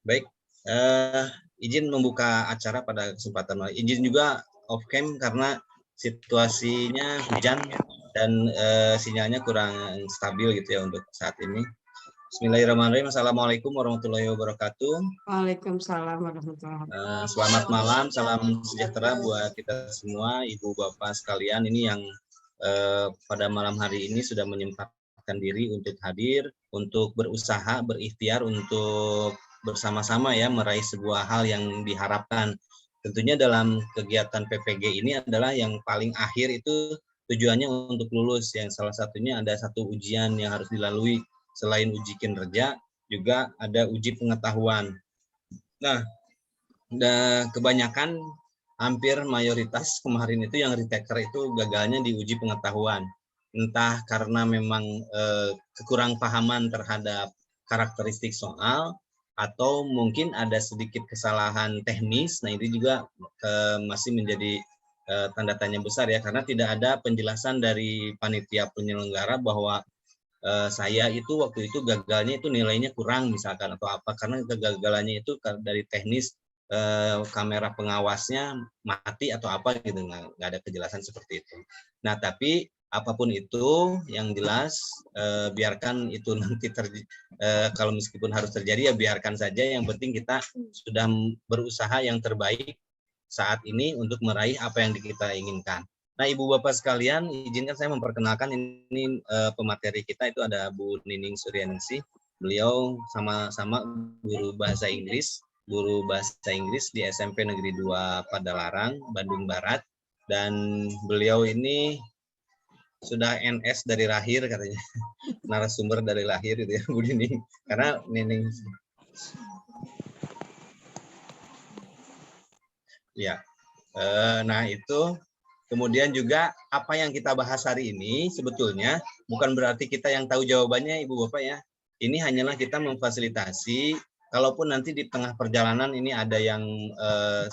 Baik, eh, izin membuka acara pada kesempatan izin juga off cam karena situasinya hujan dan sinyalnya kurang stabil gitu ya untuk saat ini. Bismillahirrahmanirrahim. Assalamualaikum warahmatullahi wabarakatuh. Waalaikumsalam warahmatullahi wabarakatuh. Selamat malam, salam sejahtera buat kita semua, ibu bapak sekalian ini yang pada malam hari ini sudah menyempatkan diri untuk hadir, untuk berusaha, berikhtiar untuk bersama-sama ya meraih sebuah hal yang diharapkan. Tentunya dalam kegiatan PPG ini adalah yang paling akhir itu tujuannya untuk lulus, yang salah satunya ada satu ujian yang harus dilalui. Selain uji kinerja, juga ada uji pengetahuan. Nah, kebanyakan hampir mayoritas kemarin itu yang retaker itu gagalnya di uji pengetahuan. Entah karena memang kekurang pahaman terhadap karakteristik soal, atau mungkin ada sedikit kesalahan teknis. Nah, ini juga masih menjadi tanda tanya besar ya, karena tidak ada penjelasan dari panitia penyelenggara bahwa saya itu waktu itu gagalnya itu nilainya kurang misalkan atau apa, karena kegagalannya itu dari teknis kamera pengawasnya mati atau apa gitu, nggak ada kejelasan seperti itu. Nah, tapi apapun itu yang jelas biarkan itu nanti kalau meskipun harus terjadi ya biarkan saja, yang penting kita sudah berusaha yang terbaik saat ini untuk meraih apa yang kita inginkan. Nah, Ibu Bapak sekalian, izinkan saya memperkenalkan ini pemateri kita itu ada Bu Nining Suryaningsih. Beliau sama-sama guru bahasa Inggris di SMP Negeri 2 Padalarang, Bandung Barat. Dan beliau ini sudah NS dari lahir katanya, narasumber dari lahir gitu ya Bu Nining. Karena Nining ya, nah itu. Kemudian juga apa yang kita bahas hari ini sebetulnya bukan berarti kita yang tahu jawabannya Ibu Bapak ya. Ini hanyalah kita memfasilitasi, kalaupun nanti di tengah perjalanan ini ada yang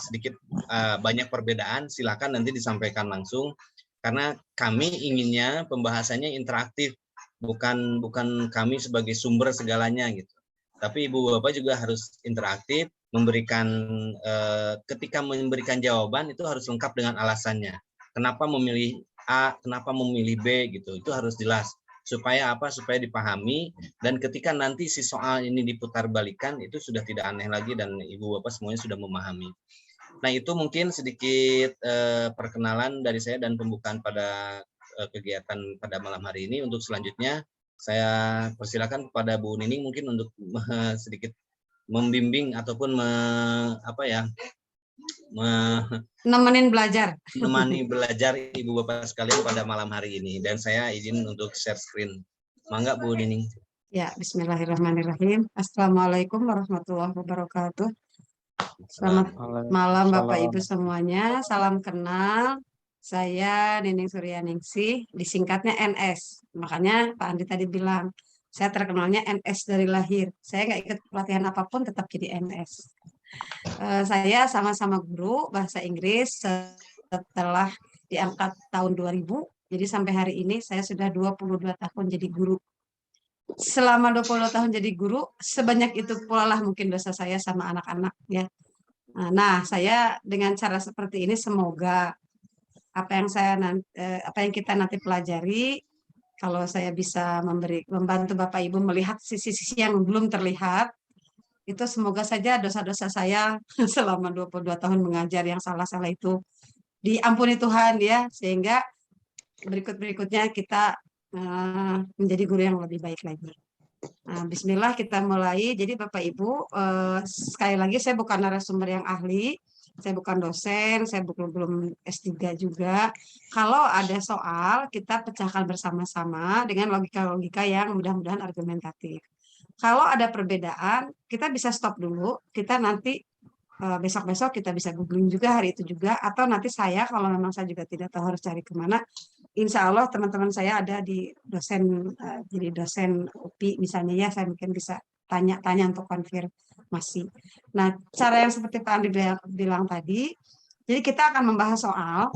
sedikit banyak perbedaan, silakan nanti disampaikan langsung. Karena kami inginnya pembahasannya interaktif, bukan kami sebagai sumber segalanya gitu. Tapi Ibu Bapak juga harus interaktif, memberikan ketika memberikan jawaban itu harus lengkap dengan alasannya. Kenapa memilih A, kenapa memilih B gitu. Itu harus jelas. Supaya apa? Supaya dipahami, dan ketika nanti si soal ini diputar balikan itu sudah tidak aneh lagi dan Ibu Bapak semuanya sudah memahami. Nah, itu mungkin sedikit perkenalan dari saya dan pembukaan pada kegiatan pada malam hari ini. Untuk selanjutnya saya persilakan kepada Bu Nining mungkin untuk sedikit membimbing ataupun nemenin belajar. Menemani belajar Ibu Bapak sekalian pada malam hari ini. Dan saya izin untuk share screen. Mangga Bu Nining. Ya, bismillahirrahmanirrahim. Assalamualaikum warahmatullahi wabarakatuh. Selamat malam Bapak Ibu semuanya. Salam kenal. Saya Nining Suryaningsih, disingkatnya NS. Makanya Pak Andi tadi bilang, saya terkenalnya NS dari lahir. Saya nggak ikut pelatihan apapun, tetap jadi NS. Saya sama-sama guru bahasa Inggris setelah diangkat tahun 2000. Jadi sampai hari ini saya sudah 22 tahun jadi guru. Selama 22 tahun jadi guru, sebanyak itu pula lah mungkin dosa saya sama anak-anak ya. Nah, saya dengan cara seperti ini semoga apa yang kita nanti pelajari, kalau saya bisa membantu Bapak Ibu melihat sisi-sisi yang belum terlihat, itu semoga saja dosa-dosa saya selama 22 tahun mengajar yang salah-salah itu diampuni Tuhan ya, sehingga berikut-berikutnya kita menjadi guru yang lebih baik lagi. Nah, bismillah kita mulai. Jadi Bapak Ibu, sekali lagi saya bukan narasumber yang ahli, saya bukan dosen, saya belum S3 juga. Kalau ada soal, kita pecahkan bersama-sama dengan logika-logika yang mudah-mudahan argumentatif. Kalau ada perbedaan, kita bisa stop dulu, kita nanti besok-besok kita bisa googling juga hari itu juga, atau nanti saya kalau memang saya juga tidak tahu harus cari kemana, insya Allah teman-teman saya ada di jadi dosen UPI misalnya ya, saya mungkin bisa tanya-tanya untuk konfirmasi. Nah, cara yang seperti Pak Andi bilang tadi, jadi kita akan membahas soal,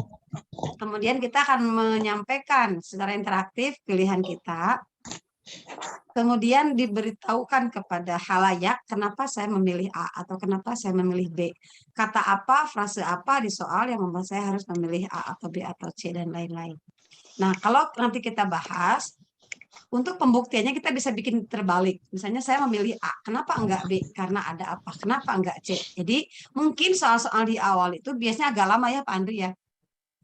kemudian kita akan menyampaikan secara interaktif pilihan kita, Kemudian diberitahukan kepada halayak kenapa saya memilih A atau kenapa saya memilih B. Kata apa, frase apa di soal yang membuat saya harus memilih A atau B atau C dan lain-lain. Nah, kalau nanti kita bahas, untuk pembuktiannya kita bisa bikin terbalik. Misalnya saya memilih A, kenapa enggak B? Karena ada apa? Kenapa enggak C? Jadi mungkin soal-soal di awal itu biasanya agak lama ya Pak Andri ya.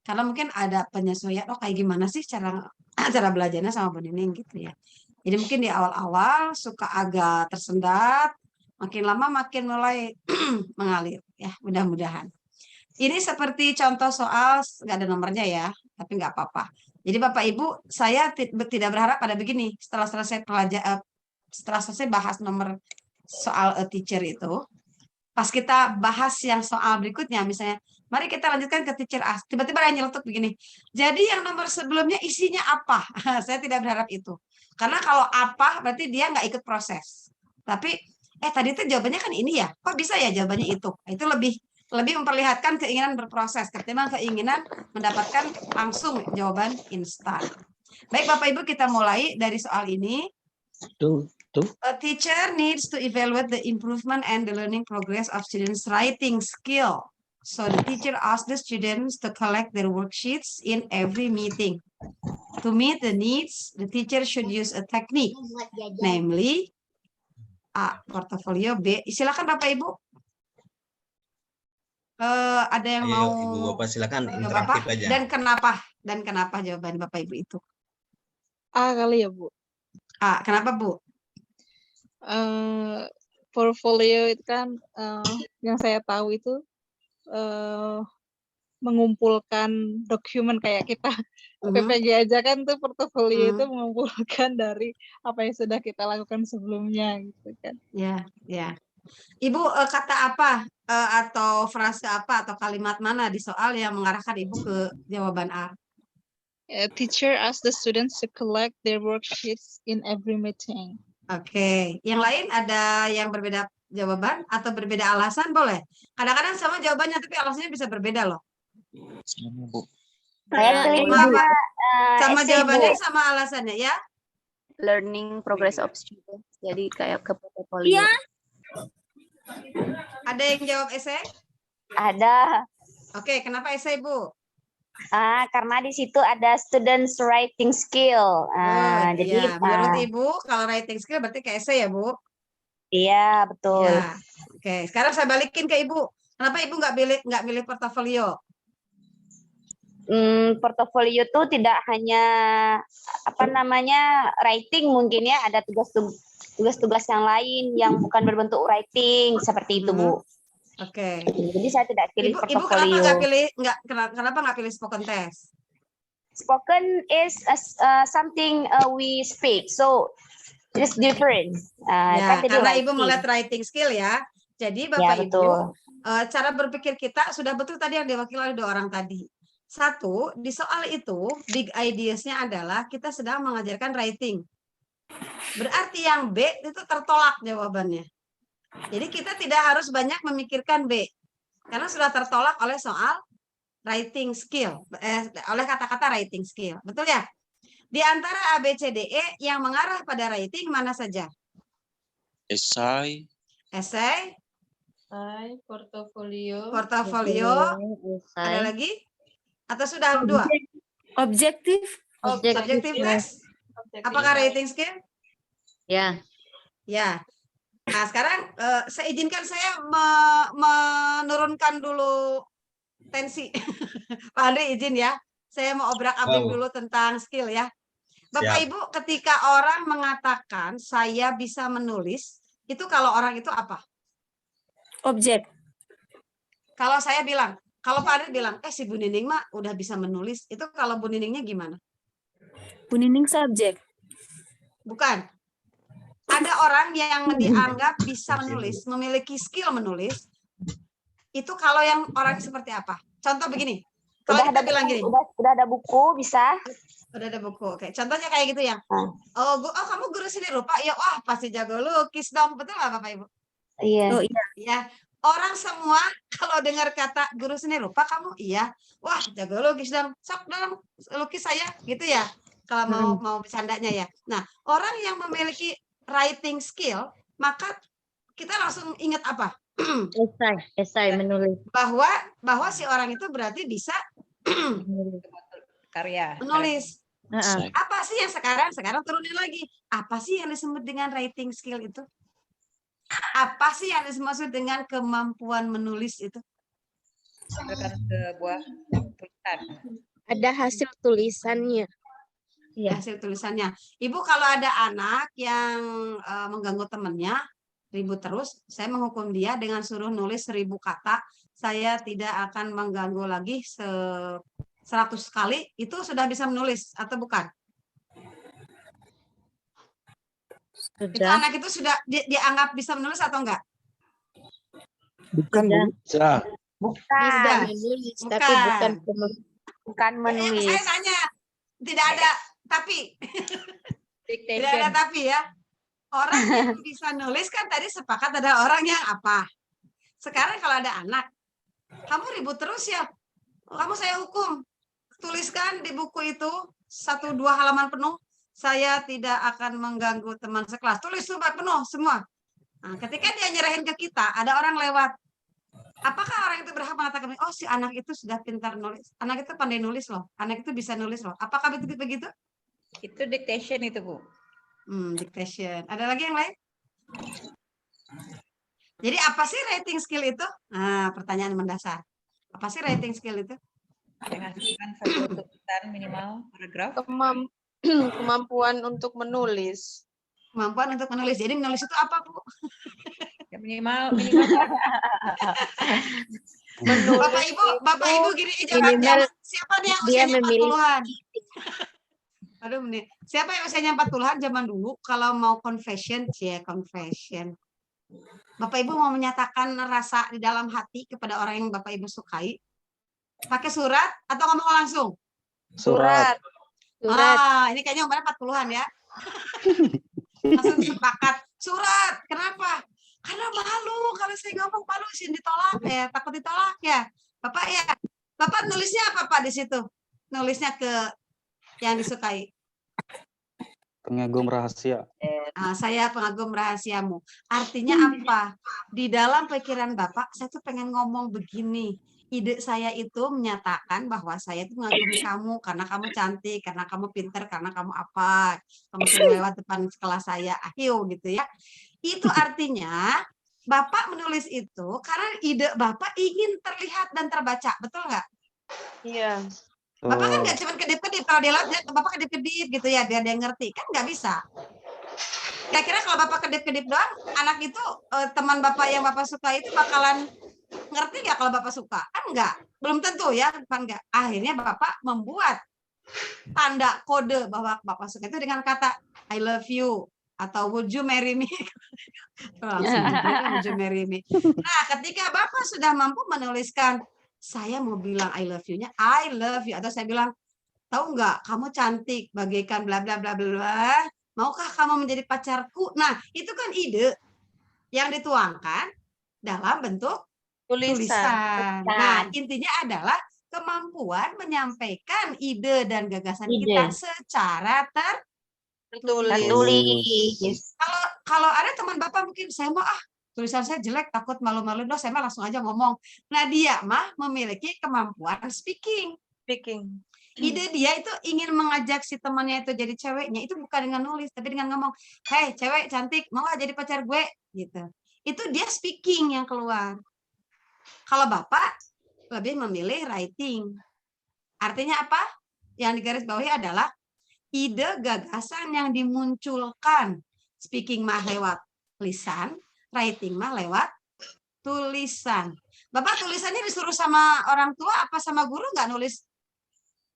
Karena mungkin ada penyesuaian, oh kayak gimana sih cara cara belajarnya sama Bu Nining gitu ya. Jadi mungkin di awal-awal suka agak tersendat, makin lama makin mulai mengalir ya, mudah-mudahan. Ini seperti contoh soal, nggak ada nomornya ya, tapi nggak apa-apa. Jadi Bapak Ibu, saya tidak berharap pada begini, setelah selesai bahas nomor soal teacher itu, pas kita bahas yang soal berikutnya, misalnya, mari kita lanjutkan ke teacher A. Tiba-tiba ada yang nyeletuk begini. Jadi yang nomor sebelumnya isinya apa? Saya tidak berharap itu. Karena kalau apa berarti dia nggak ikut proses. Tapi tadi itu jawabannya kan ini ya. Kok bisa ya jawabannya itu? Itu lebih memperlihatkan keinginan berproses ketimbang keinginan mendapatkan langsung jawaban instan. Baik Bapak Ibu, kita mulai dari soal ini. A teacher needs to evaluate the improvement and the learning progress of students' writing skill. So the teacher asks the students to collect their worksheets in every meeting. To meet the needs, the teacher should use a technique, namely A. Portfolio, B. Silakan Bapak Ibu. Ada yang mau? Ibu Bapak silakan interaktif aja. Dan kenapa? Dan kenapa jawaban Bapak Ibu itu? A kali ya Bu. A. Kenapa Bu? Portfolio itu kan yang saya tahu itu mengumpulkan dokumen kayak kita PPG aja kan tuh portofolio itu mengumpulkan dari apa yang sudah kita lakukan sebelumnya gitu kan. Ya. Ibu kata apa atau frase apa atau kalimat mana di soal yang mengarahkan Ibu ke jawaban A? Teacher asks the students to collect their worksheets in every meeting. Oke. Yang lain ada yang berbeda jawaban atau berbeda alasan boleh? Kadang-kadang sama jawabannya tapi alasannya bisa berbeda loh. Sama Bu. Saya pilih sama jawabannya sama alasannya ya? Learning progress of students. Jadi kayak ke portfolio. Iya. Ada yang jawab esai? Ada. Oke, kenapa esai Bu? Karena di situ ada students writing skill. Jadi menurut Ibu kalau writing skill berarti ke esai ya Bu? Iya betul. Ya. Oke, sekarang saya balikin ke Ibu. Kenapa Ibu nggak pilih portofolio? Portofolio itu tidak hanya writing, mungkin ya ada tugas-tugas yang lain yang bukan berbentuk writing seperti itu Bu. Oke. Jadi saya tidak pilih Ibu portofolio. kenapa nggak pilih spoken test? Spoken is something we speak, so it's different. Karena Ibu melihat writing skill ya. Jadi Bapak Ibu, cara berpikir kita sudah betul tadi yang diwakili oleh 2 orang tadi. Satu, di soal itu big ideas-nya adalah kita sedang mengajarkan writing. Berarti yang B itu tertolak jawabannya. Jadi kita tidak harus banyak memikirkan B. Karena sudah tertolak oleh soal writing skill. Oleh kata-kata writing skill. Betul ya? Di antara A, B, C, D, E yang mengarah pada writing mana saja? Esai. Portofolio. Ada lagi? Atau sudah 2? Objektif test. Apakah writing skill? Ya. Nah, sekarang saya izinkan saya menurunkan dulu tensi. Pak Andri izin ya. Saya mau obrak-abrik dulu tentang skill ya. Bapak Ibu, ketika orang mengatakan saya bisa menulis, itu kalau orang itu apa? Objek. Kalau saya bilang, kalau Pak Andri bilang, si Bu Nining mah udah bisa menulis, itu kalau Bu Niningnya gimana? Bu Nining subjek. Bukan. Ada orang yang dianggap bisa menulis, memiliki skill menulis, itu kalau yang orang seperti apa? Contoh begini, kalau kita bilang gini. Udah ada buku, bisa. Udah ada buku, oke. Contohnya kayak gitu ya. Kamu guru seni rupa? Ya, wah pasti jago lukis dong. Betul nggak Bapak Ibu? Iya. Oh iya. Ya. Orang semua kalau dengar kata guru seni rupa, kamu iya. Wah jago lukis dong. Sok dong lukis saya, gitu ya. Kalau mau bercandanya ya. Nah, orang yang memiliki writing skill, maka kita langsung ingat apa? Esai menulis. Bahwa si orang itu berarti bisa Karya. menulis. Esai. Apa sih yang sekarang turunin lagi? Apa sih yang disebut dengan writing skill itu? Apa sih yang dimaksud dengan kemampuan menulis itu? Sebuah tulisan. Ada hasil tulisannya. Iya. Hasil tulisannya. Ibu kalau ada anak yang mengganggu temannya, ribut terus, saya menghukum dia dengan suruh nulis 1000 kata. Saya tidak akan mengganggu lagi 100 kali. Itu sudah bisa menulis atau bukan? Itu Sudah. anak itu sudah dianggap bisa menulis atau enggak? Bukan, Bu. Bisa. Bukan. Menulis, Bukan. tapi bukan Bukan menulis. Saya tanya, tidak ada tapi. Tidak ada tapi ya. Orang yang bisa nulis kan tadi sepakat ada orang yang apa. Sekarang kalau ada anak, kamu ribut terus ya. Kamu saya hukum. Tuliskan di buku itu 1-2 halaman penuh. Saya tidak akan mengganggu teman sekelas. Tulis surat penuh semua. Nah, ketika dia nyerahin ke kita, ada orang lewat. Apakah orang itu berhak mengatakan, oh si anak itu sudah pintar nulis. Anak itu pandai nulis loh. Anak itu bisa nulis loh. Apakah begitu? Itu dictation itu, Bu. Dictation. Ada lagi yang lain? Jadi apa sih writing skill itu? Nah, pertanyaan mendasar. Apa sih writing skill itu? Menghasilkan satu tulisan minimal paragraf. Kemampuan untuk menulis. Kemampuan untuk menulis. Jadi menulis itu apa, Bu? Ya, minimal. Bapak Ibu gini zaman siapa nih yang dia usianya memilih. 40-an? Aduh, menit. Siapa yang usianya 40-an zaman dulu kalau mau confession. Bapak Ibu mau menyatakan rasa di dalam hati kepada orang yang Bapak Ibu sukai, pakai surat atau ngomong langsung? Surat. Ini kayaknya umurnya 40-an ya. Langsung sepakat. Surat. Kenapa? Karena malu. Kalau saya ngomong malu, ditolak ya. Takut ditolak ya. Bapak ya. Bapak nulisnya apa Pak di situ? Nulisnya ke yang disukai. Pengagum rahasia. Saya pengagum rahasiamu. Artinya apa? Di dalam pikiran Bapak, saya tuh pengen ngomong begini. Ide saya itu menyatakan bahwa saya itu mengagumi kamu karena kamu cantik, karena kamu pintar, karena kamu apa. Kamu sering lewat depan kelas saya. Ayo gitu ya. Itu artinya Bapak menulis itu karena ide Bapak ingin terlihat dan terbaca. Betul nggak? Iya. Bapak kan nggak cuma kedip-kedip, kalau dia lihat Bapak kedip-kedip gitu ya, biar dia ngerti, kan nggak bisa. Kira-kira kalau Bapak kedip-kedip doang, anak itu teman Bapak yang Bapak suka itu bakalan ngerti nggak kalau Bapak suka? Kan nggak, belum tentu ya, kan nggak. Akhirnya Bapak membuat tanda kode bahwa Bapak suka itu dengan kata I love you atau would you marry me? Langsung would you marry me? Nah, ketika Bapak sudah mampu menuliskan saya mau bilang I love you-nya, I love you. Atau saya bilang, tahu nggak, kamu cantik, bagaikan bla bla bla bla. Maukah kamu menjadi pacarku? Nah, itu kan ide yang dituangkan dalam bentuk tulisan. Nah, intinya adalah kemampuan menyampaikan ide dan gagasan kita secara tertulis. Kalau ada teman Bapak mungkin, saya mau tulisan saya jelek, takut malu-malu, saya mah langsung aja ngomong. Nah, dia mah memiliki kemampuan speaking. Ide dia itu ingin mengajak si temannya itu jadi ceweknya, itu bukan dengan nulis, tapi dengan ngomong, hey cewek cantik, mau gak jadi pacar gue? Gitu. Itu dia speaking yang keluar. Kalau Bapak lebih memilih writing. Artinya apa? Yang digarisbawahi adalah ide gagasan yang dimunculkan. Speaking mah lewat lisan, writing mah lewat tulisan. Bapak tulisannya disuruh sama orang tua apa sama guru nggak nulis?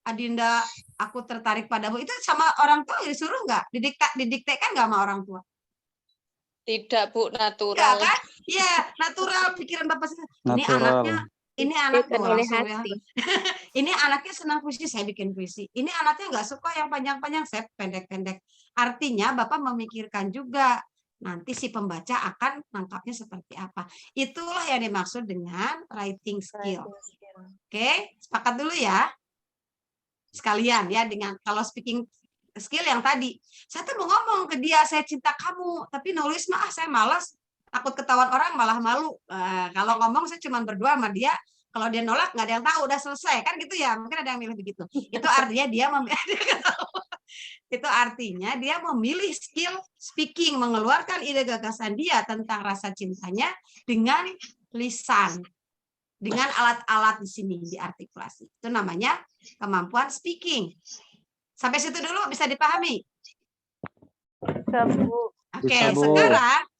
Adinda, aku tertarik padamu. Itu sama orang tua disuruh nggak? Didiktekan nggak sama orang tua? Tidak, Bu, natural. Ya, kan? Ya, natural pikiran Bapak. Ini anaknya langsung ya. Ini anaknya senang puisi, saya bikin puisi. Ini anaknya nggak suka yang panjang-panjang, saya pendek-pendek. Artinya Bapak memikirkan juga nanti si pembaca akan nangkapnya seperti apa. Itulah yang dimaksud dengan writing skill. Oke, sepakat dulu ya. Sekalian ya dengan kalau speaking skill yang tadi. Saya tuh mau ngomong ke dia, saya cinta kamu, tapi nulis mah saya malas, takut ketahuan orang malah malu. Kalau ngomong saya cuma berdua sama dia, kalau dia nolak nggak ada yang tahu, udah selesai kan gitu ya. Mungkin ada yang milih begitu. Itu artinya dia itu artinya dia memilih skill speaking, mengeluarkan ide gagasan dia tentang rasa cintanya dengan lisan, dengan alat-alat di sini diartikulasi. Itu namanya kemampuan speaking. Sampai situ dulu bisa dipahami? Oke,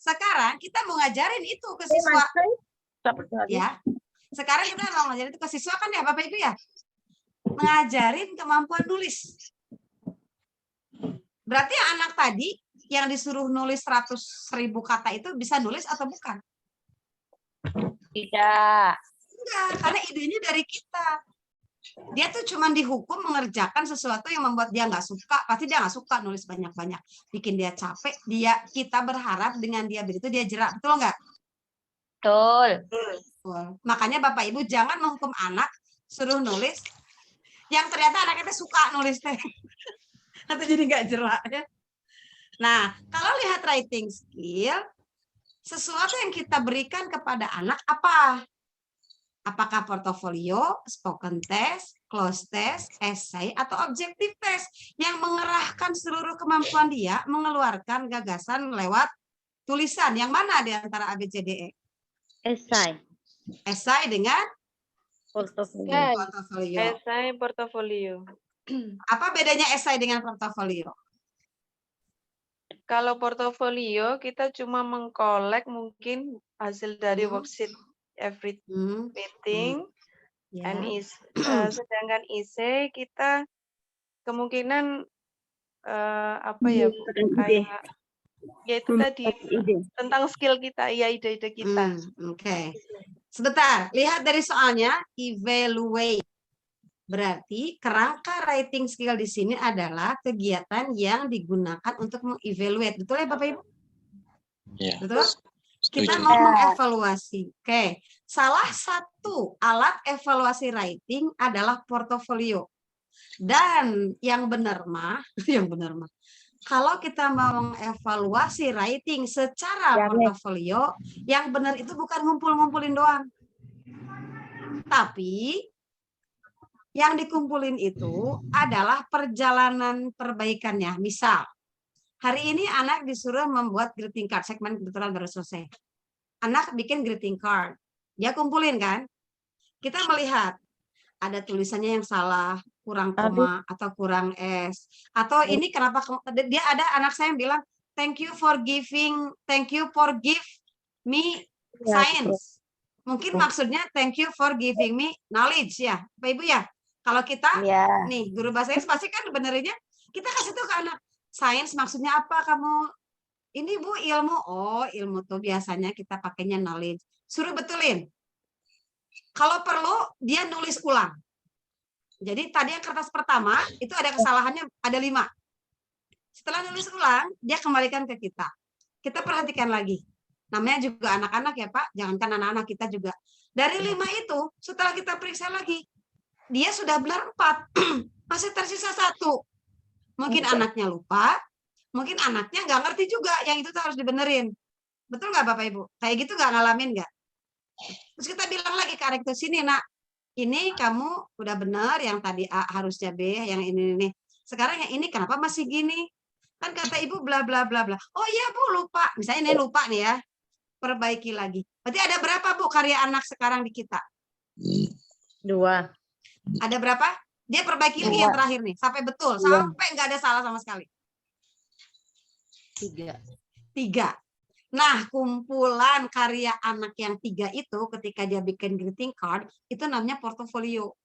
sekarang kita mau ngajarin itu ke siswa. Ya. Sekarang kita mau ngajarin itu ke siswa kan ya Bapak Ibu ya? Ngajarin kemampuan nulis. Berarti anak tadi yang disuruh nulis 100.000 kata itu bisa nulis atau bukan? Tidak. Enggak, karena idenya dari kita. Dia tuh cuma dihukum mengerjakan sesuatu yang membuat dia nggak suka. Pasti dia nggak suka nulis banyak-banyak. Bikin dia capek. Kita berharap dengan dia begitu dia jerak. Betul nggak? Betul. Makanya Bapak Ibu jangan menghukum anak suruh nulis yang ternyata anak itu suka nulis teh. Atau jadi nggak jerak ya. Nah, kalau lihat writing skill, sesuatu yang kita berikan kepada anak apa? Apakah portofolio, spoken test, close test, essay, atau objective test yang mengerahkan seluruh kemampuan dia mengeluarkan gagasan lewat tulisan. Yang mana di antara ABCDE? Esai. Esai dengan Portofolio. Esai portofolio. Apa bedanya esai dengan portofolio? Kalau portofolio kita cuma mengkolek mungkin hasil dari worksheet every meeting, and sedangkan essay kita kemungkinan apa ya Bu, kayak ya itu tadi tentang skill kita, ya ide-ide kita. Oke. Sebentar, lihat dari soalnya evaluate. Berarti kerangka writing skill di sini adalah kegiatan yang digunakan untuk mengevaluate. Betul ya Bapak Ibu? Iya. Betul? Kita mau mengevaluasi. Oke. Salah satu alat evaluasi writing adalah portofolio. Dan yang benar mah, kalau kita mau mengevaluasi writing secara portofolio, yang benar itu bukan ngumpul-ngumpulin doang. Tapi yang dikumpulin itu adalah perjalanan perbaikannya. Misal, hari ini anak disuruh membuat greeting card, segmen kebetulan baru selesai. Anak bikin greeting card, dia kumpulin kan? Kita melihat ada tulisannya yang salah, kurang koma atau kurang s, atau ini kenapa dia ada anak saya yang bilang thank you for give me science. Mungkin maksudnya thank you for giving me knowledge ya, Bapak Ibu ya. Kalau kita nih guru bahasa Inggris pasti kan benerinnya kita kasih tuh ke anak, sains maksudnya apa kamu? Ini Bu ilmu. Oh, ilmu tuh biasanya kita pakainya knowledge. Suruh betulin. Kalau perlu dia nulis ulang. Jadi tadi yang kertas pertama itu ada kesalahannya ada 5. Setelah nulis ulang, dia kembalikan ke kita. Kita perhatikan lagi. Namanya juga anak-anak ya Pak, jangankan anak-anak kita juga. Dari 5 itu, setelah kita periksa lagi, dia sudah benar 4, masih tersisa 1. Mungkin anaknya lupa, mungkin anaknya nggak ngerti juga, yang itu harus dibenerin. Betul nggak Bapak Ibu? Kayak gitu nggak ngalamin nggak? Terus kita bilang lagi ke anak itu, sini nak, ini kamu udah benar, yang tadi A harusnya B, yang ini. Sekarang yang ini kenapa masih gini? Kan kata Ibu bla bla bla bla. Oh iya Bu, lupa. Misalnya ini lupa nih ya. Perbaiki lagi. Berarti ada berapa Bu karya anak sekarang di kita? 2. Ada berapa? Dia perbaiki lagi yang terakhir nih. Sampai betul. Sampai nggak ada salah sama sekali. 3. Nah, kumpulan karya anak yang 3 itu ketika dia bikin greeting card, itu namanya portofolio.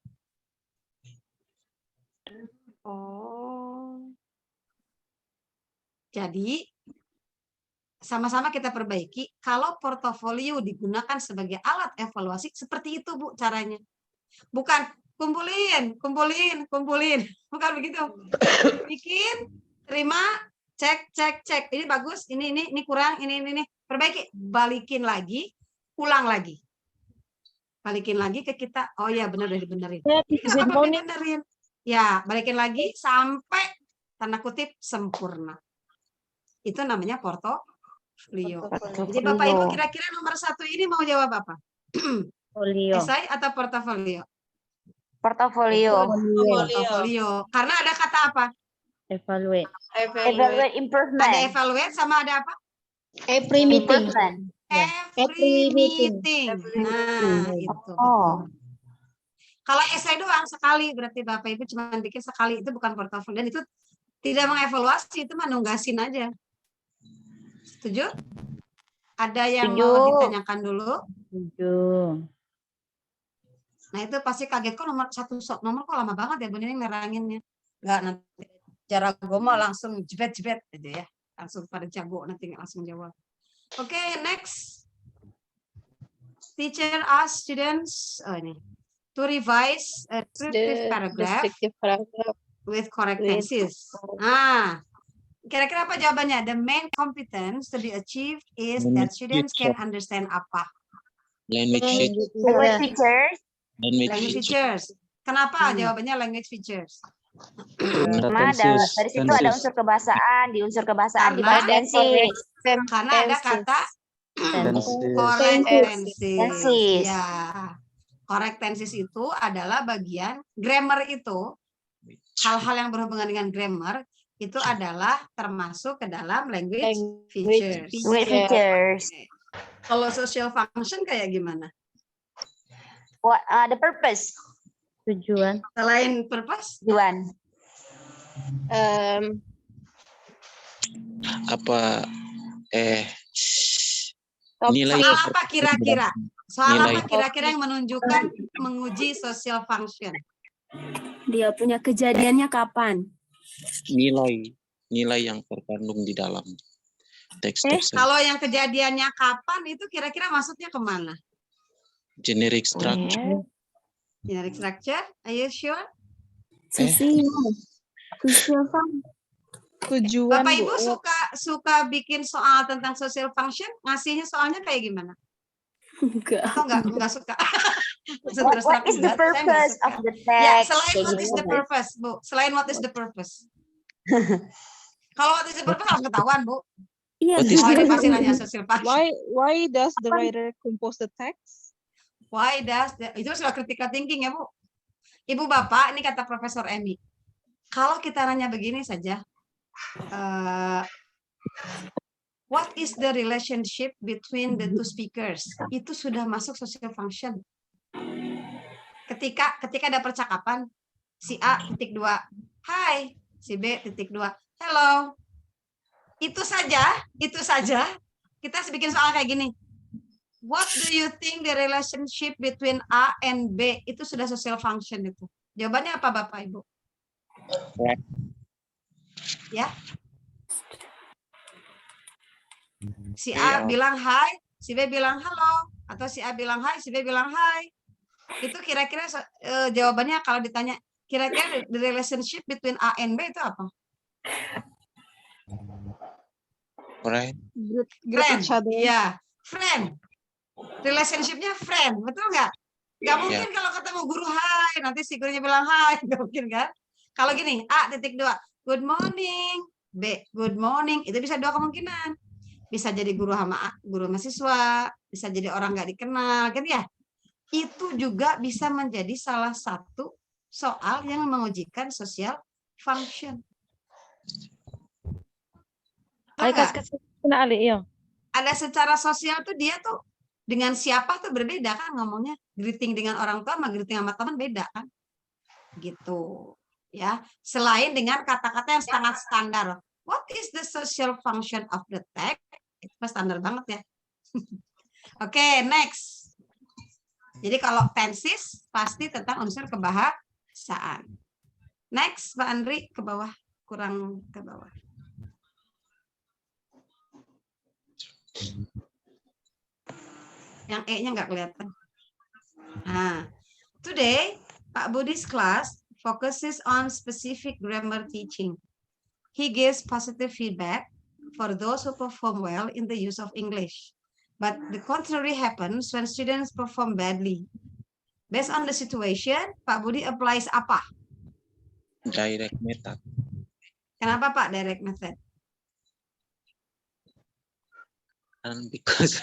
Oh. Jadi, sama-sama kita perbaiki. Kalau portofolio digunakan sebagai alat evaluasi, seperti itu Bu caranya. Bukan kumpulin. Bukan begitu. Bikin, terima, cek. Ini bagus, ini kurang, ini. Perbaiki, balikin lagi, ulang lagi. Balikin lagi ke kita. Oh ya, benar udah dibenerin. Benerin. Ya, balikin lagi sampai tanda kutip sempurna. Itu namanya portofolio. Jadi Bapak Ibu kira-kira nomor 1 ini mau jawab apa? Portfolio. Esai atau portofolio? Portofolio. Portofolio. Karena ada kata apa? Evaluate. Evaluate improvement. Ada evaluate sama ada apa? Every meeting. Improvement. Every meeting. Nah, itu. Oh. Kalau esai doang sekali, berarti Bapak Ibu cuma bikin sekali, itu bukan portofolio. Dan itu tidak mengevaluasi, itu menunggasin aja. Setuju? Ada yang mau ditanyakan dulu? Setuju. Nah itu pasti kaget, kok nomor kok lama banget ya Bu Nining neranginnya. Enggak, nanti cara goma langsung jebet-jebet aja ya. Langsung pada jago nanti langsung jawab. Oke, next. Teacher ask students to revise a descriptive paragraph with correct tenses. Nah, kira-kira apa jawabannya? The main competence to be achieved is that students can understand apa? Language features. Kenapa jawabannya language features? Karena dari situ ada unsur kebahasaan, di unsur kebahasaan dibahas tenses. Karena ada kata correct tenses. Ya. Correct tenses itu adalah bagian grammar itu. Hal-hal yang berhubungan dengan grammar itu adalah termasuk ke dalam language features. Kalau social function kayak gimana? What the purpose? Tujuan. Selain purpose? Tujuan. Apa nilai soal apa kira-kira? Soal apa kira-kira yang menunjukkan menguji social function? Dia punya kejadiannya kapan? Nilai yang terkandung di dalam teks tersebut. Kalau yang kejadiannya kapan itu kira-kira maksudnya kemana? Generic structure. Generic structure, are you sure? Tujuan. Bapak Ibu suka bikin soal tentang social function, ngasihnya soalnya kayak gimana? Enggak suka. What is the purpose of the text? Ya, selain what is the purpose, Bu? Selain what is the purpose? Kalau what is the purpose harus ketahuan, Bu. Iya. Pasti nanya social function. Why does the writer compose the text? Itu sudah critical thinking ya, Bu. Ibu Bapak, ini kata Profesor Emi. Kalau kita nanya begini saja, what is the relationship between the two speakers? Itu sudah masuk social function. Ketika ada percakapan, si A titik 2, hai, si B titik 2, hello. Itu saja, kita harus bikin soal kayak gini. What do you think the relationship between A and B? Itu sudah social function itu. Jawabannya apa Bapak Ibu? Ya. Si A bilang hai, si B bilang halo, atau si A bilang hai, si B bilang hai. Itu kira-kira jawabannya kalau ditanya, kira-kira the relationship between A and B itu apa? Friend. Iya, friend. Relationship-nya friend, betul nggak? Nggak mungkin kalau ketemu guru hai, nanti si gurunya bilang hai, nggak mungkin kan? Kalau gini, A titik 2, good morning, B good morning, itu bisa 2 kemungkinan. Bisa jadi guru mahasiswa, bisa jadi orang nggak dikenal, kan ya? Itu juga bisa menjadi salah satu soal yang mengujikan social function. Ada secara sosial tuh dia tuh dengan siapa tuh berbeda kan ngomongnya. Greeting dengan orang tua sama greeting sama teman beda kan. Gitu. Ya, selain dengan kata-kata yang sangat standar. What is the social function of the text? Itu standar banget ya. Oke, next. Jadi kalau tenses pasti tentang unsur kebahasaan. Next, Pak Andri ke bawah, kurang ke bawah. Yang E-nya nggak kelihatan. Nah, today Pak Budi's class focuses on specific grammar teaching. He gives positive feedback for those who perform well in the use of English. But the contrary happens when students perform badly. Based on the situation, Pak Budi applies apa? Direct method. Kenapa Pak direct method? Because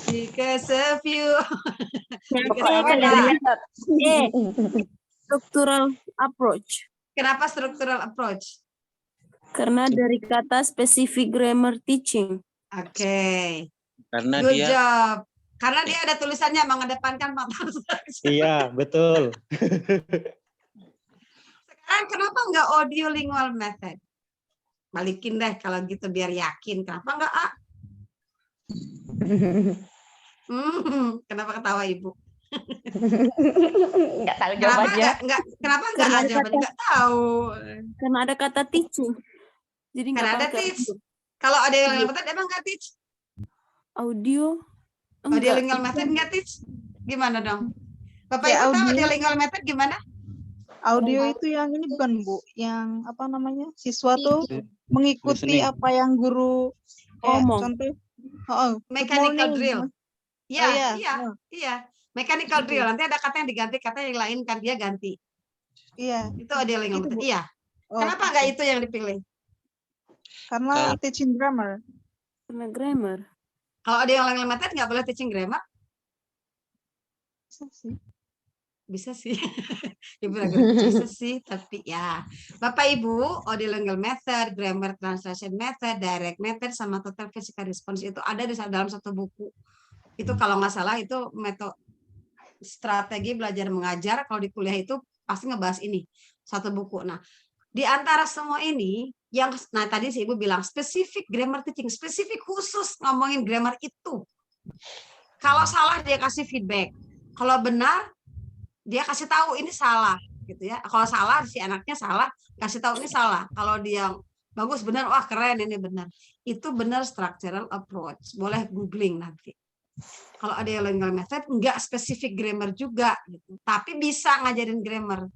Because of you. Structural approach. Kenapa structural approach? Karena dari kata specific grammar teaching. Oke. karena Good dia job. Karena dia ada tulisannya mengedepankan faktor structure. Iya, betul. Sekarang kenapa nggak audiolingual method? Balikin deh kalau gitu biar yakin. Kenapa nggak A? Kenapa ketawa Ibu? Nggak tahu Kenapa jawabannya. kenapa nggak A jawabannya? Nggak tahu. Karena ada kata teaching. Jadi nggak Karena ada pakai teach. Kalau audiolingual method emang nggak teach? audio. Audiolingual method nggak teach? Gimana dong? Bapak Ya, Ibu tahu audio. audiolingual method gimana? Audio itu yang ini bukan Bu, yang apa namanya? Siswa tuh mengikuti Listening. apa yang guru Ngomong. contoh. good Mechanical morning. drill. Iya, iya. iya. Mechanical drill. Nanti ada kata yang diganti, kata yang lain kan dia ganti. Iya. Itu audiolingual Itu, method. Bu. Iya. Oh, Kenapa nggak itu yang dipilih? Karena teaching grammar. Karena grammar. Kalau audiolingual method nggak boleh teaching grammar? Bisa sih. Bisa sih. Ibu lagi bisa sih, tapi ya. Bapak Ibu, audiolingual method, grammar translation method, direct method, sama total physical response itu ada di dalam satu buku. Itu kalau nggak salah itu metode strategi belajar mengajar. Kalau di kuliah itu pasti ngebahas ini satu buku. Nah, di antara semua ini yang tadi si Ibu bilang spesifik grammar teaching, spesifik khusus ngomongin grammar itu. Kalau salah dia kasih feedback. Kalau benar dia kasih tahu ini salah gitu ya. Kalau salah si anaknya salah, kasih tahu ini salah. Kalau dia bagus benar, wah keren ini benar. Itu benar structural approach. Boleh googling nanti. Kalau ada yang lingual method enggak spesifik grammar juga gitu. Tapi bisa ngajarin grammar.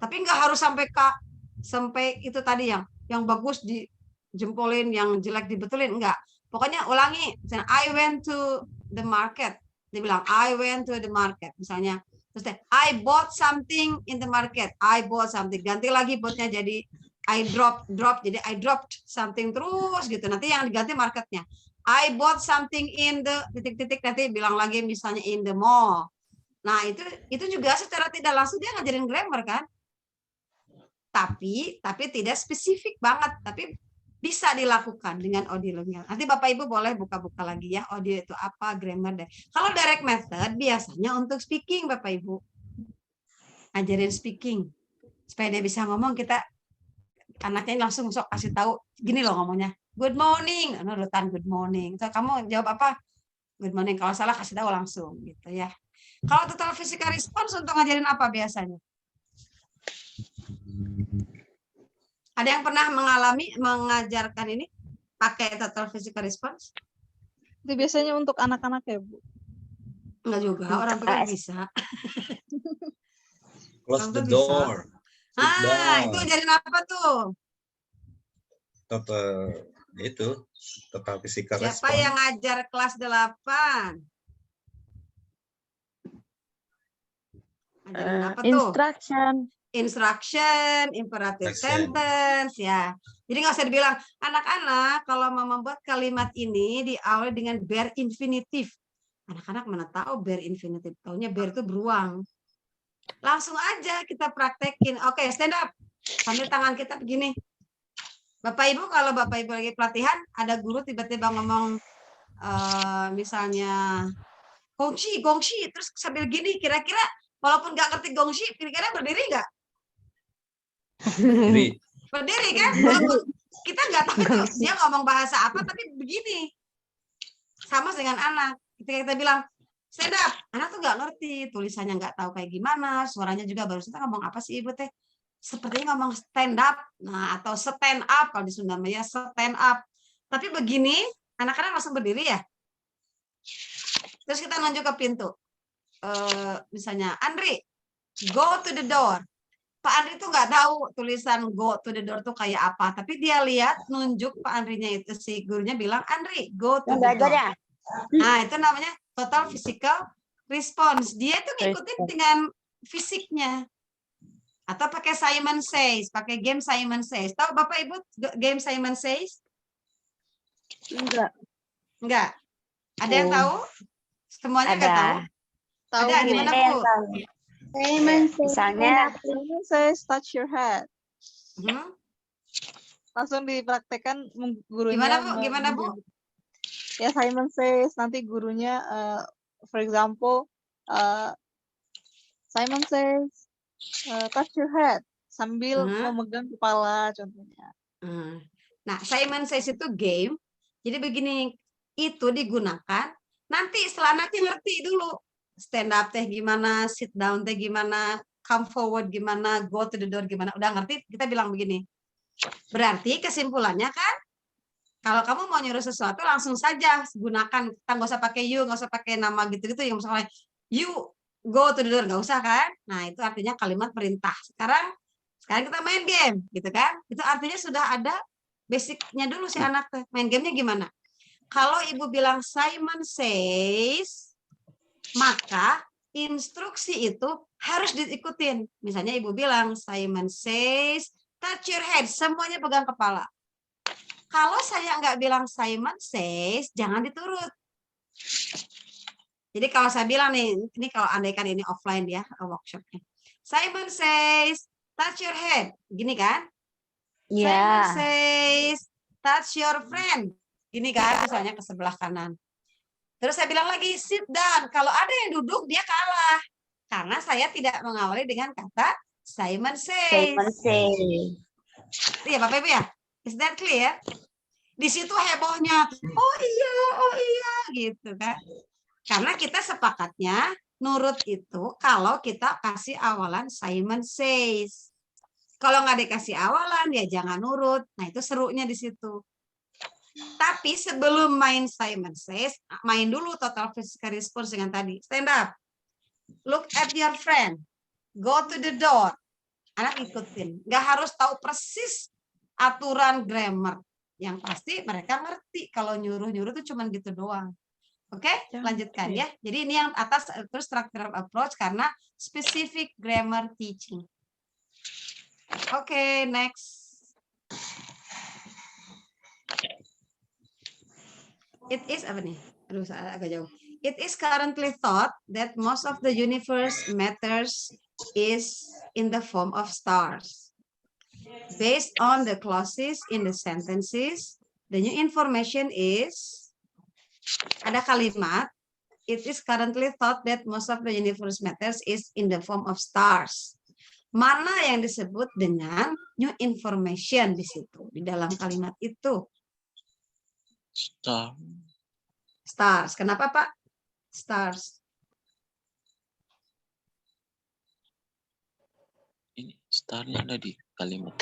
Tapi enggak harus sampai itu tadi yang bagus dijempolin, yang jelek dibetulin, enggak. Pokoknya ulangi. Misalnya I went to the market. Dia bilang I went to the market misalnya. Terus I bought something in the market. I bought something. Ganti lagi bought-nya jadi I drop jadi I dropped something terus gitu. Nanti yang diganti marketnya. I bought something in the titik-titik, nanti bilang lagi misalnya in the mall. Nah, itu juga secara tidak langsung dia ngajarin grammar kan? Tapi tidak spesifik banget, tapi bisa dilakukan dengan audiolingual. Nanti Bapak Ibu boleh buka-buka lagi ya, audio itu apa, grammar deh. Kalau direct method biasanya untuk speaking Bapak Ibu. Ngajarin speaking. Supaya dia bisa ngomong, kita anaknya langsung sok kasih tahu gini loh ngomongnya. Good morning. Nurutan good morning. So, kamu jawab apa? Good morning. Kalau salah kasih tahu langsung gitu ya. Kalau total physical response untuk ngajarin apa biasanya? Ada yang pernah mengajarkan ini pakai total physical response? Itu biasanya untuk anak-anak ya, Bu? Enggak juga, orang tua bisa. Close the door. Itu ajarin apa tuh? Total physical response. Siapa yang ngajar kelas 8? Ajarin apa tuh? Instruction, imperative sentence, ya. Jadi nggak usah dibilang, anak-anak kalau mau membuat kalimat ini diawali dengan bare infinitive. Anak-anak mana tahu bare infinitive, taunya bare itu beruang. Langsung aja kita praktekin. Oke, stand up. Sambil tangan kita begini. Bapak Ibu, kalau Bapak Ibu lagi pelatihan, ada guru tiba-tiba ngomong, misalnya, gongshi, terus sambil gini, kira-kira walaupun nggak ngerti gongshi, kira-kira berdiri nggak? Berdiri kan? Walaupun kita nggak tahu dia ngomong bahasa apa, tapi begini. Sama dengan anak. Ketika kita bilang, stand up, anak tuh nggak ngerti, tulisannya nggak tahu kayak gimana, suaranya juga baru kita ngomong apa sih Ibu teh? Sepertinya ngomong stand up, nah atau stand up kalau di Sunda ya stand up. Tapi begini, anak-anak langsung berdiri ya. Terus kita nunjuk ke pintu. Misalnya, Andri, go to the door. Pak Andri tuh nggak tahu tulisan go to the door tuh kayak apa, tapi dia lihat nunjuk Pak Andrinya itu, si gurunya bilang, Andri, go to the door. Nah, itu namanya total physical response. Dia itu ngikutin dengan fisiknya. Atau pakai Simon Says, pakai game Simon Says. Tahu Bapak Ibu game Simon Says? Enggak. Enggak. Ada yang tahu? Semuanya Ada. enggak tahu? Tahu, Ada gimana Ada yang Bu? tahu. Misalnya, Simon says touch your head. Hmm? Langsung dipraktekkan gurunya. Gimana Bu? Gimana Bu? Ya Simon says, nanti gurunya, for example, Simon says, touch your head sambil memegang kepala contohnya. Nah, Simon Says itu game. Jadi begini, itu digunakan. Nanti setelah nanti ngerti dulu. Stand up teh gimana, sit down teh gimana, come forward gimana, go to the door gimana. Udah ngerti, kita bilang begini. Berarti kesimpulannya kan, kalau kamu mau nyuruh sesuatu langsung saja gunakan. Kita nggak usah pakai you, nggak usah pakai nama gitu-gitu. Yang misalnya you go to the door, nggak usah kan? Nah, itu artinya kalimat perintah. Sekarang kita main game, gitu kan? Itu artinya sudah ada basicnya dulu si anak tuh. Main gamenya gimana? Kalau ibu bilang Simon says, maka instruksi itu harus diikutin. Misalnya ibu bilang Simon says, touch your head, semuanya pegang kepala. Kalau saya nggak bilang Simon says, jangan diturut. Jadi kalau saya bilang nih, ini kalau andaikan ini offline ya, workshopnya. Simon says, touch your head. Gini kan? Simon says, touch your friend. Gini kan, misalnya ke sebelah kanan. Terus saya bilang lagi, sit down. Kalau ada yang duduk, dia kalah. Karena saya tidak mengawali dengan kata Simon says. Simon says. Iya, Bapak Ibu ya? Is that clear? Di situ hebohnya, oh iya, gitu kan. Karena kita sepakatnya nurut itu kalau kita kasih awalan Simon says. Kalau nggak dikasih awalan, ya jangan nurut. Nah, itu serunya di situ. Tapi sebelum main Simon says, main dulu total physical response dengan tadi. Stand up. Look at your friend. Go to the door. Anak ikutin. Nggak harus tahu persis aturan grammar. Yang pasti mereka ngerti kalau nyuruh-nyuruh itu cuma gitu doang. Oke, lanjutkan ya. Jadi ini yang atas terus structural approach karena specific grammar teaching. Oke, next. It is apa nih? Aduh, agak jauh. It is currently thought that most of the universe matters is in the form of stars. Based on the clauses in the sentences, the new information is ada kalimat, it is currently thought that most of the universe matters is in the form of stars. Mana yang disebut dengan new information di situ, di dalam kalimat itu? Stars. Kenapa, Pak? Stars. Ini starnya ada di kalimat.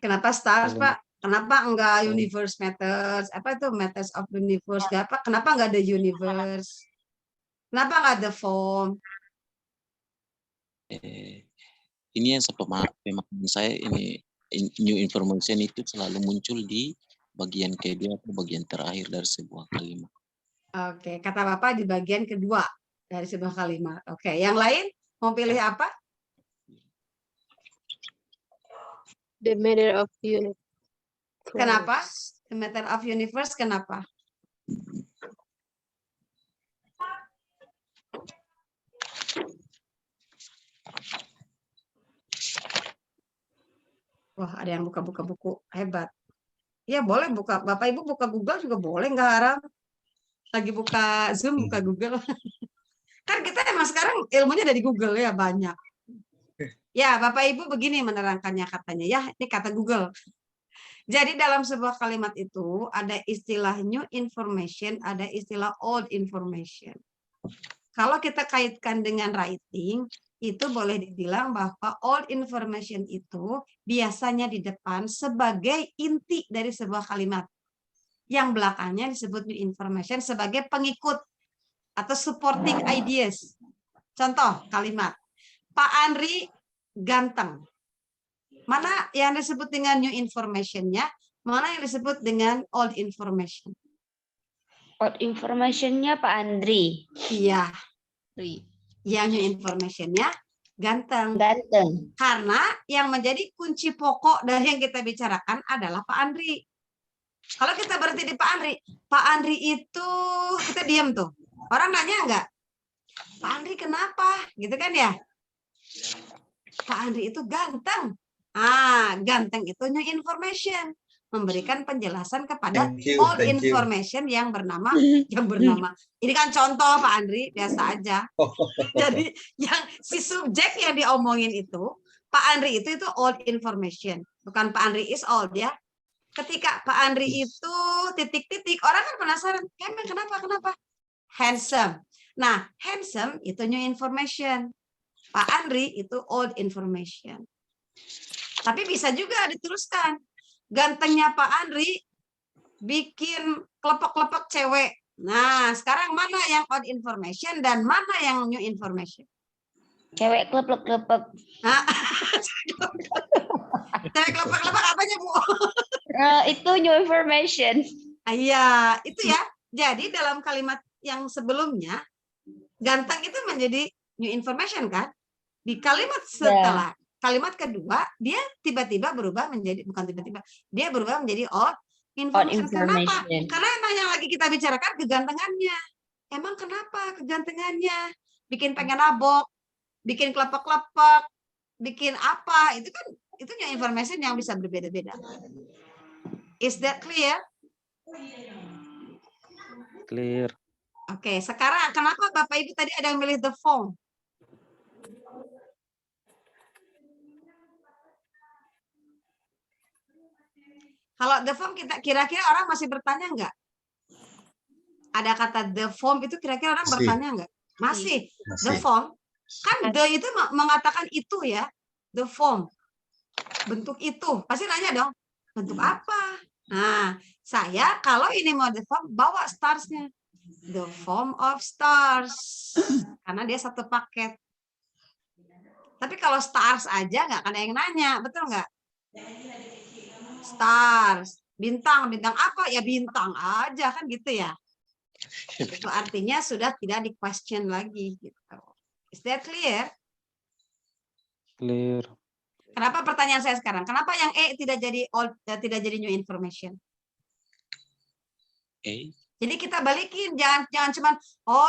Kenapa stars, Pak? Kenapa enggak universe matters? Apa itu matters of the universe? Kenapa enggak the universe? Kenapa enggak the form? Ini yang pemahaman saya, ini new information itu selalu muncul di bagian kedua atau bagian terakhir dari sebuah kalimat. Oke, kata Bapak di bagian kedua dari sebuah kalimat. Oke, yang lain mau pilih apa? The matter of universe. Kenapa? The matter of universe, kenapa? Wah, ada yang buka-buka buku. Hebat. Ya, boleh buka. Bapak Ibu buka Google juga boleh, nggak haram. Lagi buka Zoom, buka Google. Kan kita emang sekarang ilmunya dari Google ya, banyak. Ya, Bapak Ibu begini menerangkannya katanya. Ya, ini kata Google. Jadi dalam sebuah kalimat itu ada istilah new information, ada istilah old information. Kalau kita kaitkan dengan writing, itu boleh dibilang bahwa old information itu biasanya di depan sebagai inti dari sebuah kalimat. Yang belakangnya disebut new information sebagai pengikut atau supporting ideas. Contoh kalimat, Pak Andri ganteng. Mana yang disebut dengan new information-nya, mana yang disebut dengan old information? Old information-nya Pak Andri. Iya. Yang new information-nya Ganteng. Ganteng. Karena yang menjadi kunci pokok dari yang kita bicarakan adalah Pak Andri. Kalau kita berhenti di Pak Andri itu kita diam tuh. Orang nanya enggak? Pak Andri kenapa? Gitu kan ya? Pak Andri itu ganteng. Ganteng itu new information. Memberikan penjelasan kepada old information yang bernama. Ini kan contoh Pak Andri, biasa aja. Jadi yang si subjek yang diomongin itu, Pak Andri itu old information. Bukan Pak Andri is old ya. Ketika Pak Andri itu titik-titik, orang kan penasaran, kenapa? Handsome. Nah, handsome itu new information. Pak Andri itu old information. Tapi bisa juga diteruskan. Gantengnya Pak Andri bikin kelepek-kelepek cewek. Nah, sekarang mana yang old information dan mana yang new information? Cewek kelepek-kelepek. Cewek kelepek-kelepek apanya, Bu? Itu new information. Iya, itu ya. Jadi dalam kalimat yang sebelumnya, ganteng itu menjadi new information kan? Di kalimat setelah kalimat kedua, dia tiba-tiba berubah menjadi, bukan tiba-tiba, dia berubah menjadi old information. Kenapa? Karena emang yang lagi kita bicarakan kegantengannya. Emang kenapa kegantengannya? Bikin pengen nabok, bikin kelepek-kelepek, bikin apa? Itu kan itu new information yang bisa berbeda-beda. Is that clear? Clear. Oke, sekarang kenapa Bapak Ibu tadi ada yang milih the form? Kalau the form kita kira-kira orang masih bertanya enggak? Ada kata the form itu kira-kira orang bertanya enggak? Masih. The form kan the itu mengatakan itu ya. The form. Bentuk itu. Pasti nanya dong. Bentuk apa? Nah, saya kalau ini mau the form bawa stars-nya. The form of stars. Karena dia satu paket. Tapi kalau stars aja nggak ada yang nanya, betul nggak? Stars, bintang apa? Ya bintang aja kan gitu ya. Itu artinya sudah tidak di question lagi gitu. Is that clear? Clear. Kenapa pertanyaan saya sekarang? Kenapa yang tidak jadi new information? Jadi kita balikin, jangan cuman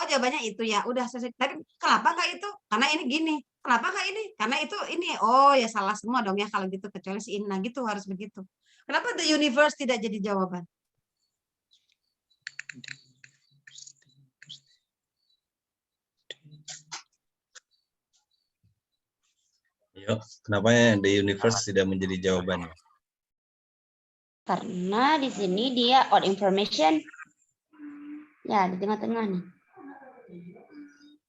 jawabannya itu ya, udah selesai. Tapi kenapa nggak itu? Karena ini gini. Kenapa nggak ini? Karena itu ini. Oh ya salah semua dong ya kalau gitu, kecuali si ini. Nah gitu harus begitu. Kenapa the universe tidak jadi jawaban? Kenapa the universe tidak menjadi jawabannya? Karena di sini dia old information. Ya, di tengah-tengah nih.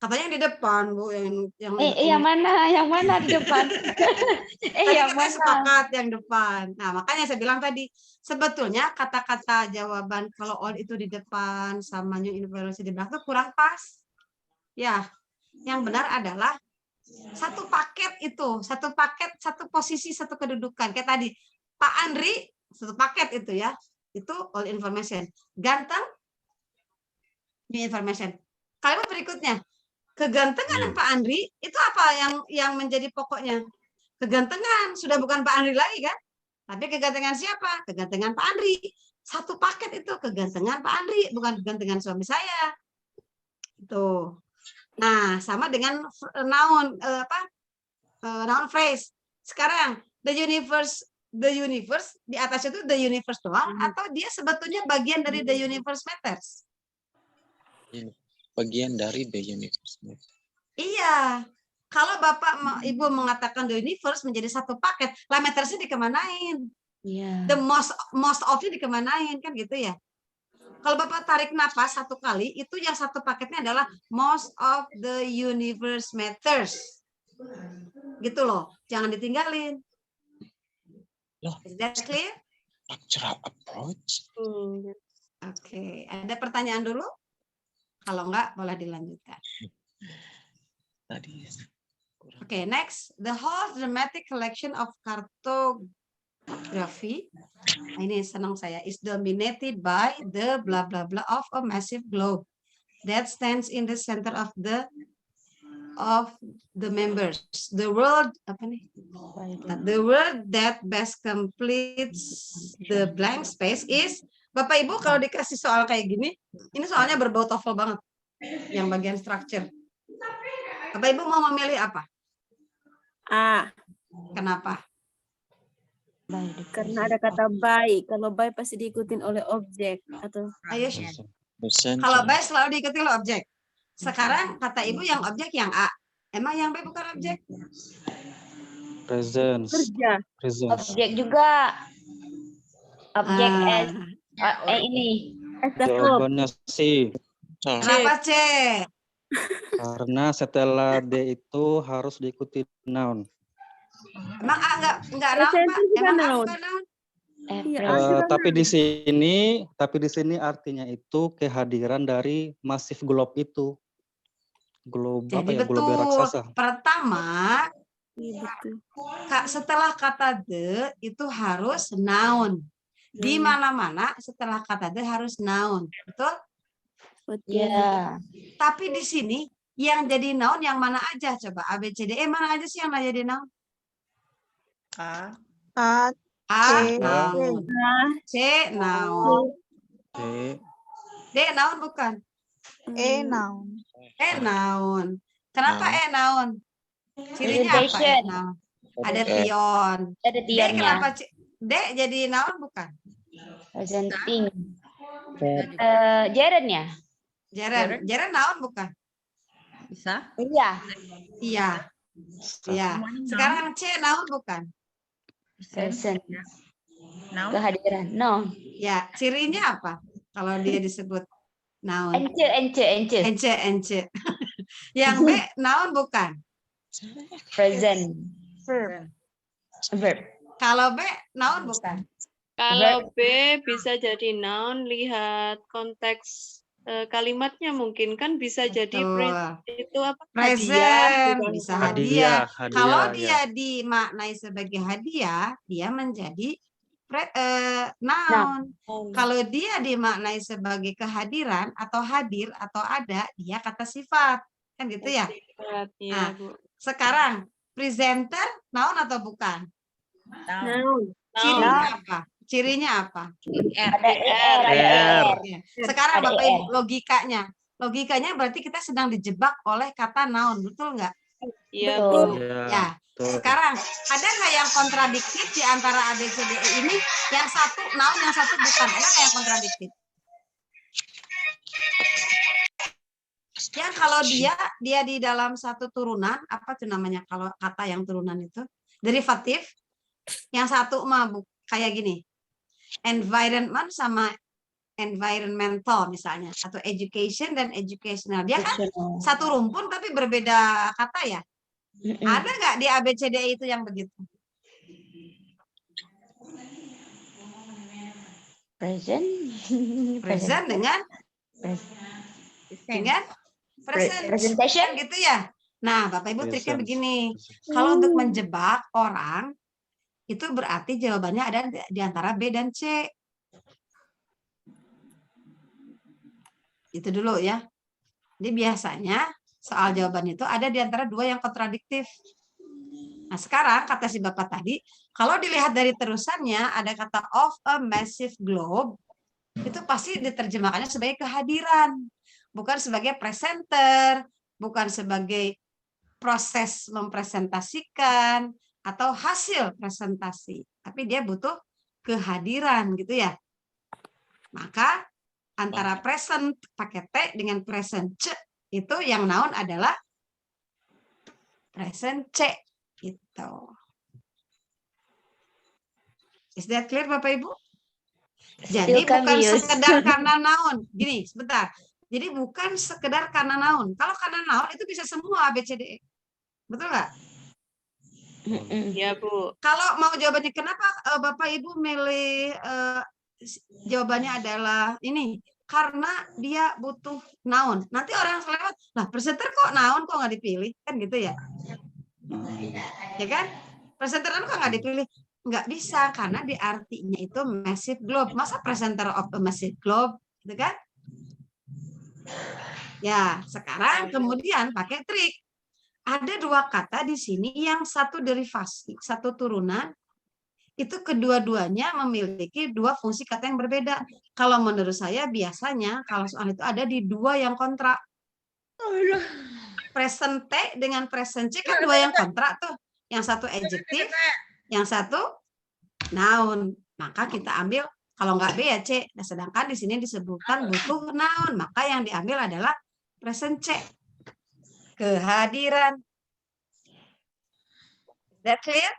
Katanya yang di depan, Bu, yang mana di depan? Yang mana? Sepakat yang depan. Nah, makanya saya bilang tadi, sebetulnya kata-kata jawaban kalau old itu di depan sama new information di belakang kurang pas. Ya, yang benar adalah satu paket itu, satu paket, satu posisi, satu kedudukan. Kayak tadi, Pak Andri, satu paket itu ya, itu old information. Ganteng, new information. Kalimat berikutnya, kegantengan Pak Andri itu apa yang menjadi pokoknya? Kegantengan sudah bukan Pak Andri lagi kan? Tapi kegantengan siapa? Kegantengan Pak Andri. Satu paket itu kegantengan Pak Andri, bukan kegantengan suami saya. Itu. Nah, sama dengan noun noun phrase. Sekarang the universe di atas itu the universe doang atau dia sebetulnya bagian dari the universe matters? Bagian dari the universe. Iya. Kalau Bapak Ibu mengatakan the universe menjadi satu paket, lah mattersnya dikemanain? Yeah. The most of-nya dikemanain kan gitu ya? Kalau Bapak tarik napas satu kali, itu yang satu paketnya adalah most of the universe matters. Gitu loh. Jangan ditinggalin. Is that clear? Structural approach. Oke. Ada pertanyaan dulu? Kalau enggak, boleh dilanjutkan. Oke, next. The whole dramatic collection of cartography, ini senang saya, is dominated by the blah blah blah of a massive globe that stands in the center of of the members. The word apa nih? The word that best completes the blank space is. Bapak Ibu kalau dikasih soal kayak gini, ini soalnya berbau TOEFL banget. Yang bagian structure. Bapak Ibu mau memilih apa? A. Kenapa? Karena ada kata by. Kalau by pasti diikutin oleh objek atau Ayo. Kalau by selalu diikuti oleh objek. Sekarang kata Ibu yang objek yang A. Emang yang B bukan objek? Presence. kerja. Presence. Objek juga. Objek ini. Jawabannya C. Kenapa C? Karena setelah D itu harus diikuti noun. Emang A enggak noun, Pak? Emang A bukan noun? Tapi di sini artinya itu kehadiran dari masif globe itu. Globe apa Jadi ya? Globe raksasa. Pertama, setelah kata the itu harus noun. Di mana-mana setelah kata the harus noun. Betul? Iya. Tapi di sini yang jadi noun yang mana aja? Coba A, B, C, D, E mana aja sih yang jadi noun? A, noun. C, noun. D, noun bukan? E, noun. E, noun. Kenapa E, noun? Cirinya apa E, noun? Ada tion. Ada D, tionnya. kenapa D jadi noun bukan? Presenting. Gerund ya? Gerund noun bukan? Bisa? Iya. Iya. Sekarang C, noun bukan? Present. Noun? Kehadiran. No. Ya, cirinya apa? Kalau dia disebut noun. Ence. Yang B, noun bukan? Present. Verb. Kalau B, noun bukan? Kalau B bisa jadi noun, lihat konteks kalimatnya mungkin kan bisa jadi itu apa? Present, Hadiah, bisa hadiah. Kalau dia dimaknai sebagai hadiah, dia menjadi noun. Kalau dia dimaknai sebagai kehadiran atau hadir atau ada, dia kata sifat. Kan gitu ya? Iya, Nah, Bu. sekarang presenter noun atau bukan? Noun. Cirinya apa? Ada ER. Sekarang Ada Bapak ER. Ibu logikanya berarti kita sedang dijebak oleh kata noun, betul nggak? Iya, Betul. Bu. Ya. Sekarang ada nggak yang kontradiktif di antara A, B, C, D, E ini? Yang satu noun, yang satu bukan. Ada nggak yang kontradiktif? Yang kalau dia di dalam satu turunan, apa tuh namanya kalau kata yang turunan itu? Derivatif. Yang satu mah kayak gini. Environment sama environmental misalnya, atau education dan educational. Dia kan satu rumpun tapi berbeda kata ya. Ada nggak di ABCD itu yang begitu? Present dengan presentation gitu ya. Nah, Bapak Ibu triknya begini. Kalau untuk menjebak orang itu berarti jawabannya ada di antara B dan C. Itu dulu ya. Jadi biasanya soal jawaban itu ada di antara dua yang kontradiktif. Nah, sekarang kata si Bapak tadi, kalau dilihat dari terusannya ada kata of a massive globe, itu pasti diterjemahkannya sebagai kehadiran, bukan sebagai presenter, bukan sebagai proses mempresentasikan atau hasil presentasi, tapi dia butuh kehadiran gitu ya. Maka antara present pakai T dengan present C itu yang noun adalah present C itu. Is that clear Bapak Ibu? Jadi bukan sekedar karena noun. Gini, sebentar. Jadi bukan sekedar karena noun. Kalau karena noun itu bisa semua ABCDE. Betul nggak? Iya, Bu. Kalau mau jawabannya kenapa Bapak Ibu milih jawabannya adalah ini? Karena dia butuh noun. Nanti orang selewat, lah presenter kok noun kok nggak dipilih? Kan gitu ya? Ya kan? Presenter kok nggak dipilih? Nggak bisa, karena di artinya itu massive globe. Masa presenter of a massive globe? Gitu kan? Ya, sekarang kemudian pakai trik. ada dua kata di sini yang satu derivasi, satu turunan, itu kedua-duanya memiliki dua fungsi kata yang berbeda. Kalau menurut saya biasanya kalau soal itu ada di dua yang kontra. Present T dengan present C kan dua yang kontra tuh. Yang satu adjektif, yang satu noun. Maka kita ambil kalau nggak B ya C. Nah, sedangkan di sini disebutkan butuh noun. Maka yang diambil adalah present C. Kehadiran. That clear?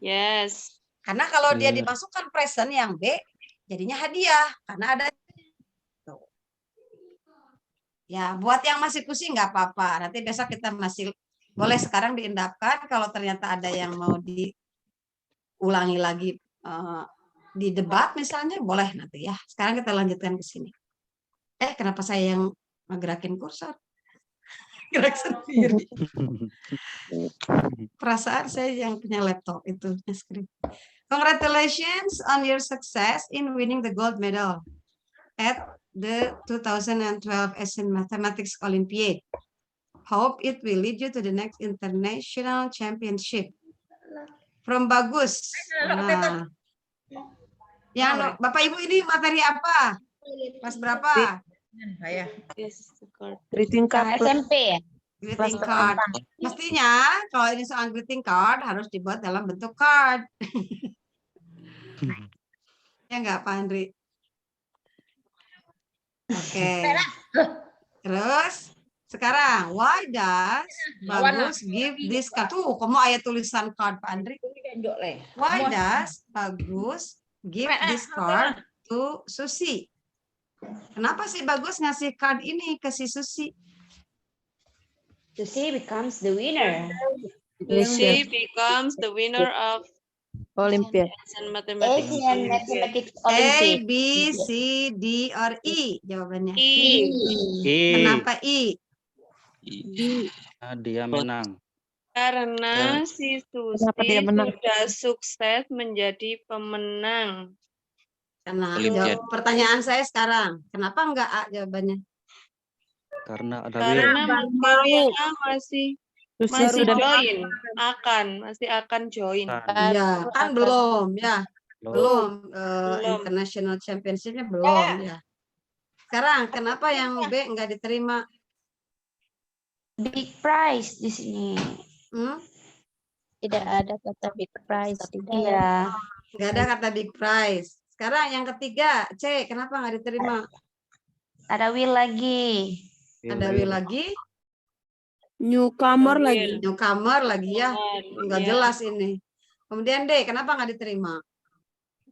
Yes. Karena kalau dia dimasukkan present yang B, jadinya hadiah. Karena ada. Ya, buat yang masih pusing nggak apa-apa. Nanti besok kita masih boleh sekarang diendapkan. Kalau ternyata ada yang mau diulangi lagi di debat misalnya, boleh nanti ya. Sekarang kita lanjutkan ke sini. Kenapa saya yang ngegerakin kursor? Gerak sendiri. Perasaan saya yang punya laptop itu screen. Congratulations on your success in winning the gold medal at the 2012 Asian Mathematics Olympiad. Hope it will lead you to the next international championship. From Bagus. Nah. Yang Bapak Ibu ini materi apa? Kelas berapa? Saya. Greeting card SMP ya? Greeting card. Mestinya kalau ini soal greeting card harus dibuat dalam bentuk card. Ya enggak Pak Andri? Oke. Terus sekarang why does Bagus give this card? Tuh, kamu ayat tulisan card Pak Andri. Why does Bagus give this card to Susi? Kenapa sih Bagus ngasih card ini ke si Susi? Susi becomes the winner. She becomes the winner of Olympiad. Asian Mathematics Asian Olympiad. Mathematics A, Olympiad. B, C, D, or E? Jawabannya. I. Kenapa I? Dia menang. Karena si Susi sudah sukses menjadi pemenang. Karena Olimpiade. pertanyaan saya sekarang, kenapa enggak A jawabannya? Karena ada Karena mungkin A masih sudah join, masih akan join. Iya, kan belum ya. Belum international championship-nya belum ya. Sekarang kenapa yang B enggak diterima? Big prize di sini. Tidak ada kata big prize. Iya. Enggak ada kata big prize. Sekarang yang ketiga, C, kenapa nggak diterima? Ada will lagi. Ada will lagi? Newcomer lagi. Newcomer lagi ya. Enggak jelas ini. Kemudian D, kenapa nggak diterima?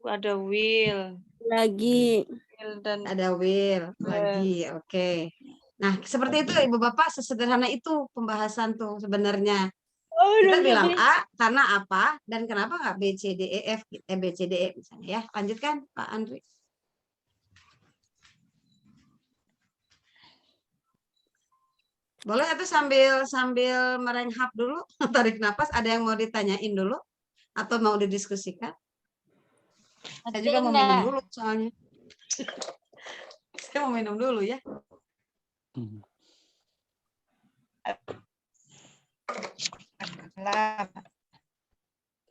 Ada will. Lagi. Ada will lagi. Oke. Nah, seperti itu Ibu Bapak, sesederhana itu pembahasan tuh sebenarnya. Kita bilang A karena apa dan kenapa nggak B, C, D, E, F, B, C, D, E misalnya ya. Lanjutkan Pak Andri. Boleh itu sambil merenghap dulu, tarik nafas. Ada yang mau ditanyain dulu atau mau didiskusikan? Saya juga mau minum dulu soalnya. Saya mau minum dulu ya.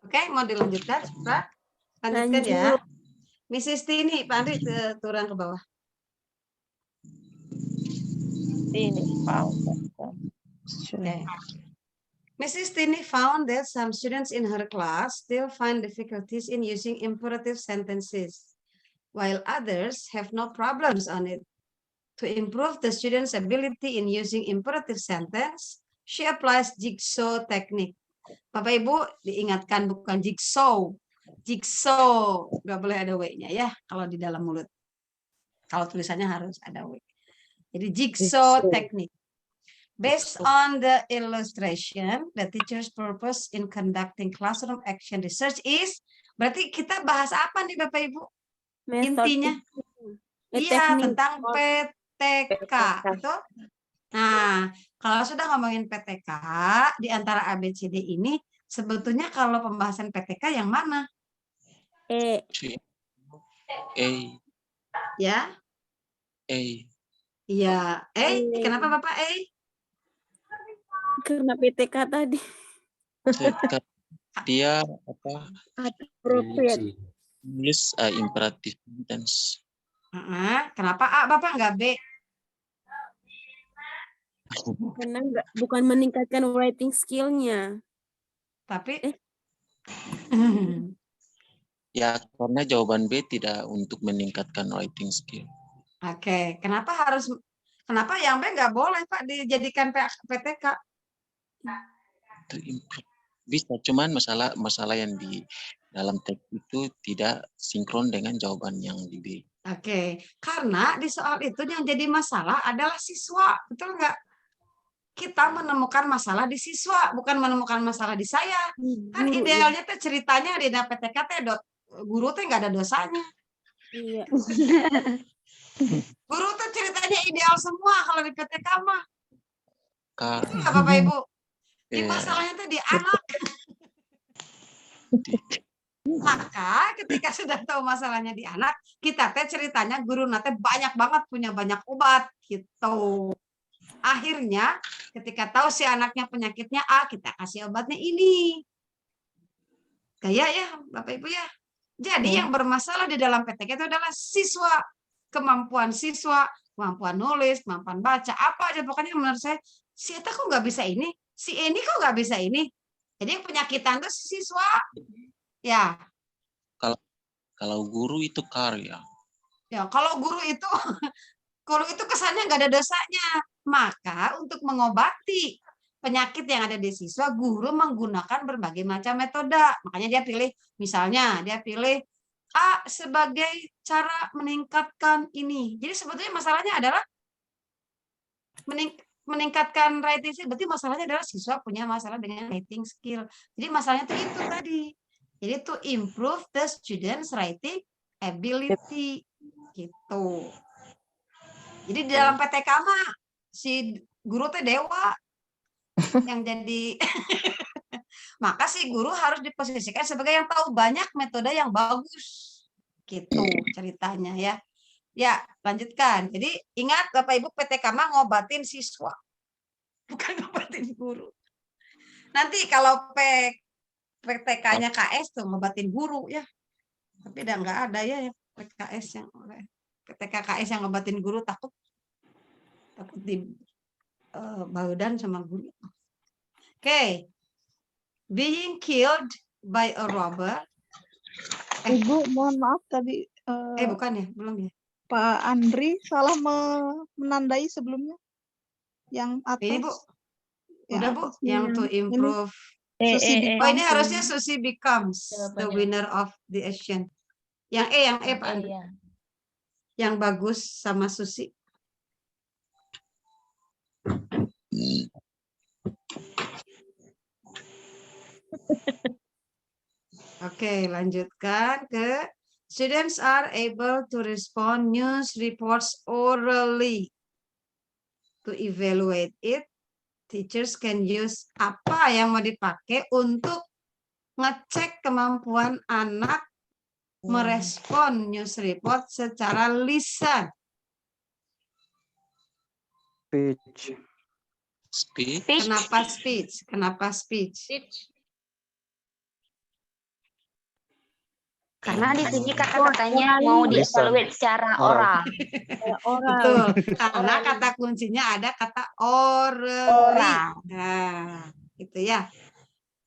Oke, mau dilanjutkan, Pak? Lanjutkan ya. Mrs. Tini, Pak Andri turun ke bawah. Ini Okay. Mrs. Tini found that some students in her class still find difficulties in using imperative sentences, while others have no problems on it. To improve the students' ability in using imperative sentence, she applies jigsaw technique. Bapak Ibu diingatkan bukan jigsaw. Jigsaw, nggak boleh ada W-nya ya kalau di dalam mulut. Kalau tulisannya harus ada W. Jadi jigsaw technique. Based on the illustration, the teacher's purpose in conducting classroom action research is, berarti kita bahas apa nih Bapak Ibu? Intinya? Iya, tentang PTK. Betul? Nah, kalau sudah ngomongin PTK, di antara ABCD ini, sebetulnya kalau pembahasan PTK yang mana? E. Ya? Iya. Kenapa Bapak Karena PTK tadi. Dia apa? Appropriate. Nulis imperatif tense. Kenapa A Bapak nggak B? Karena bukan meningkatkan writing skill-nya. Tapi Ya, karena jawaban B tidak untuk meningkatkan writing skill. Oke, kenapa yang B nggak boleh Pak dijadikan PTK? Bisa, cuman masalah yang di dalam teks itu tidak sinkron dengan jawaban yang di B. Oke, karena di soal itu yang jadi masalah adalah siswa, betul nggak? Kita menemukan masalah di siswa, bukan menemukan masalah di saya. Kan idealnya tuh ceritanya di PTK guru tuh nggak ada dosanya. Iya. Guru tuh ceritanya ideal semua kalau di PTK mah. Nggak Bapak Ibu? Di masalahnya tuh di anak. Maka ketika sudah tahu masalahnya di anak, kita teh ceritanya guru nate banyak banget punya banyak obat gitu. Akhirnya ketika tahu si anaknya penyakitnya A, kita kasih obatnya ini. Kayak ya Bapak Ibu ya. Jadi yang bermasalah di dalam PTK itu adalah siswa, kemampuan siswa, kemampuan nulis, kemampuan baca, apa aja pokoknya menurut saya si Eta kok nggak bisa ini, si ini kok nggak bisa ini. Jadi yang penyakitan itu siswa. Ya. Kalau guru itu karya. Ya, kalau guru itu kesannya nggak ada dosanya. Maka untuk mengobati penyakit yang ada di siswa, guru menggunakan berbagai macam metode. Makanya dia pilih, misalnya dia pilih A sebagai cara meningkatkan ini. Jadi sebetulnya masalahnya adalah meningkatkan writing skill. Berarti masalahnya adalah siswa punya masalah dengan writing skill. Jadi masalahnya itu tadi. Jadi to improve the students writing ability gitu. Jadi di dalam PTK mah si guru teh dewa yang jadi maka si guru harus diposisikan sebagai yang tahu banyak metode yang bagus gitu ceritanya ya. Ya, lanjutkan. Jadi ingat Bapak Ibu PTK mah ngobatin siswa. Bukan ngobatin guru. Nanti kalau PTK-nya KS tuh ngobatin guru ya. Tapi udah nggak ada ya PKS yang PTK KS yang ngobatin guru takut di baudan sama guru. Oke. Being killed by a robber. Ibu, mohon maaf tadi bukan ya, belum ya. Pak Andri salah menandai sebelumnya. Yang atas. Ini Bu. Udah Bu, yang to improve. Ini ini harusnya Susi becomes the winner of the Asian. Yang Pak Andri. Yang bagus sama Susi. Oke, lanjutkan ke students are able to respond news reports orally. To evaluate it, teachers can use apa yang mau dipakai untuk ngecek kemampuan anak merespon news report secara lisan. Speech. Kenapa speech? Kenapa speech? Karena di sini kata-katanya mau dievaluate secara oral. Betul. Karena kata kuncinya ada kata orally. Nah, gitu ya.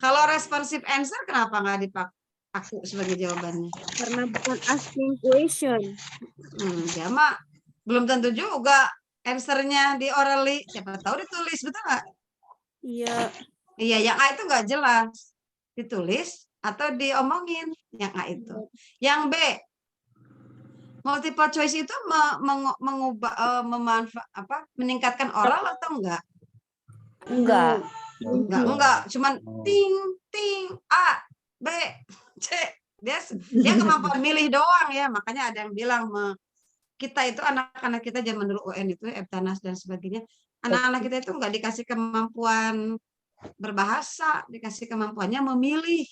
Kalau responsive answer kenapa nggak dipakai aku sebagai jawabannya? Karena bukan asking question. Ya mak belum tentu juga answernya di orally. Siapa tahu ditulis, betul nggak? Iya. Iya, yang A itu nggak jelas. Ditulis atau diomongin yang A itu. Yang B, multiple choice itu mengubah meningkatkan oral atau enggak? Enggak, cuman ting ting A, B, C. Dia kemampuan milih doang ya, makanya ada yang bilang kita itu anak-anak kita zaman dulu UN itu Eptanas dan sebagainya. Anak-anak kita itu enggak dikasih kemampuan berbahasa, dikasih kemampuannya memilih.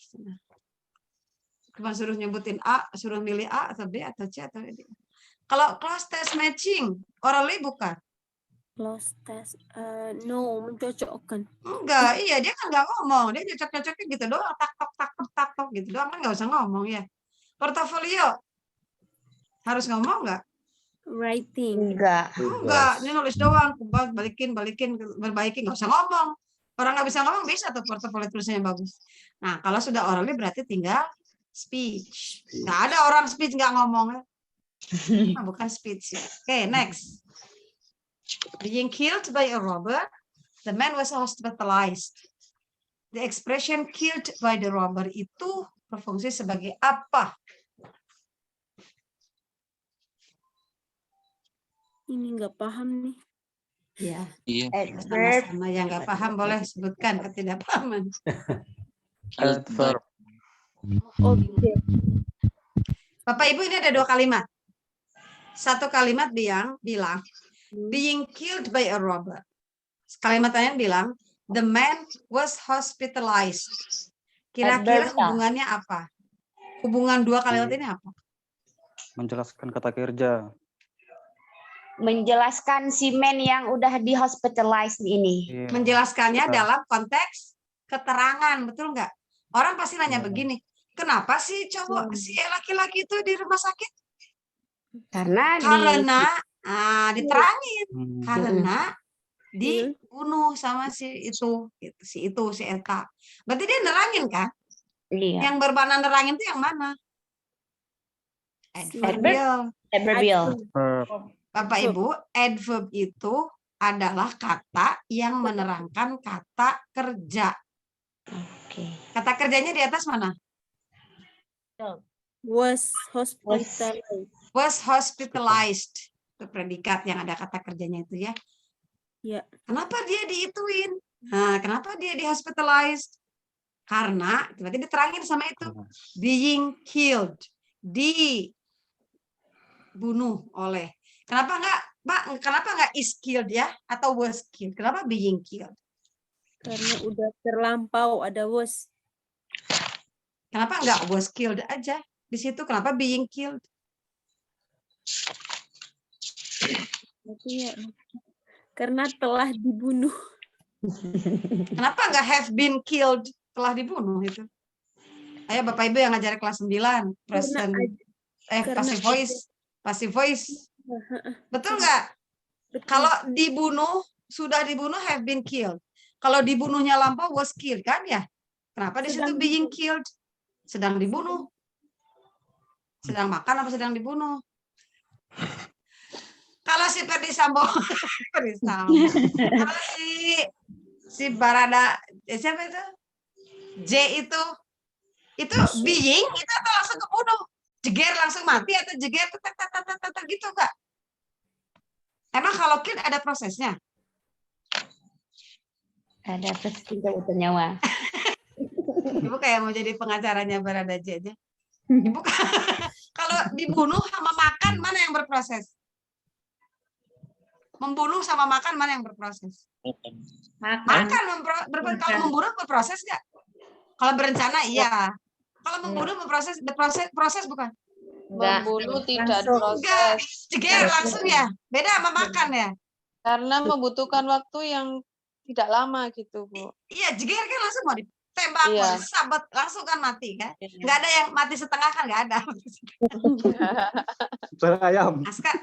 Cuma suruh nyebutin A, suruh milih A atau B atau C atau D. Kalau class test matching, orally bukan? Close test. No, mencocokkan. Enggak, iya dia kan nggak ngomong, dia cocok-cocoknya gitu doang, tak tok gitu doang kan nggak usah ngomong ya. Portofolio harus ngomong nggak? Writing. Enggak. Enggak, ini nulis doang, balikin, berbaikin, nggak usah ngomong. Orang nggak bisa ngomong bisa tuh portofolio tulisannya bagus. Nah, kalau sudah orally berarti tinggal speech. Nggak ada orang speech nggak ngomong. Nah, bukan speech. Oke, next. Being killed by a robber, the man was hospitalized. The expression killed by the robber itu berfungsi sebagai apa? Ini nggak paham nih. Ya, Iya. sama-sama yang nggak paham boleh sebutkan ketidakpahaman. Adverb. Objek. Bapak Ibu ini ada 2 kalimat. Satu kalimat bilang being killed by a robber. Kalimat lain bilang the man was hospitalized. Kira-kira hubungannya apa? Hubungan 2 kalimat ini apa? Menjelaskan kata kerja. Menjelaskan si man yang udah di hospitalized ini. Menjelaskannya dalam konteks keterangan, betul nggak? Orang pasti nanya begini, kenapa sih cowok si laki-laki itu di rumah sakit? Karena diterangin, karena dibunuh sama si Eta. Berarti dia nerangin kan? Iya. Yang bermakna nerangin itu yang mana? Adverbial. Bapak Ibu, adverb itu adalah kata yang menerangkan kata kerja. Kata kerjanya di atas mana? Was hospitalized. Was hospitalized. Itu predikat yang ada kata kerjanya itu ya. Ya. Kenapa dia diituin? Nah, kenapa dia di hospitalized? Karena berarti diterangin sama itu being killed, dibunuh oleh. Kenapa enggak is killed ya atau was killed? Kenapa being killed? Karena udah terlampau ada was. Kenapa enggak was killed aja di situ? Kenapa being killed? Ya. Karena telah dibunuh. Kenapa enggak have been killed? Telah dibunuh itu. Ayo Bapak Ibu yang ngajar kelas 9, present passive voice. Betul nggak? Kalau dibunuh, sudah dibunuh have been killed. Kalau dibunuhnya lampau was killed kan ya? Kenapa di situ being killed? Sedang dibunuh. Sedang makan apa sedang dibunuh? Kalau si Ferdi Sambo, kalau si Barada, siapa itu? J itu being itu atau langsung kebunuh? Jeger langsung mati atau jeger gitu enggak? Emang kalau kill ada prosesnya? Ada prosesnya itu nyawa. Ibu kayak mau jadi pengacaranya Barada J aja. Ibu kalau dibunuh sama makan mana yang berproses? Membunuh sama makan mana yang berproses? Makan kalau membunuh berproses nggak? Kalau berencana iya. Kalau membunuh proses bukan? Membunuh tidak proses. Jeger langsung ya. Beda sama makan ya. Karena membutuhkan waktu yang tidak lama gitu, Bu. Iya, jeger kan langsung mau ditembak, mau disabet, langsung kan mati kan. Nggak ada yang mati setengah kan, nggak ada. Ayam. Aska.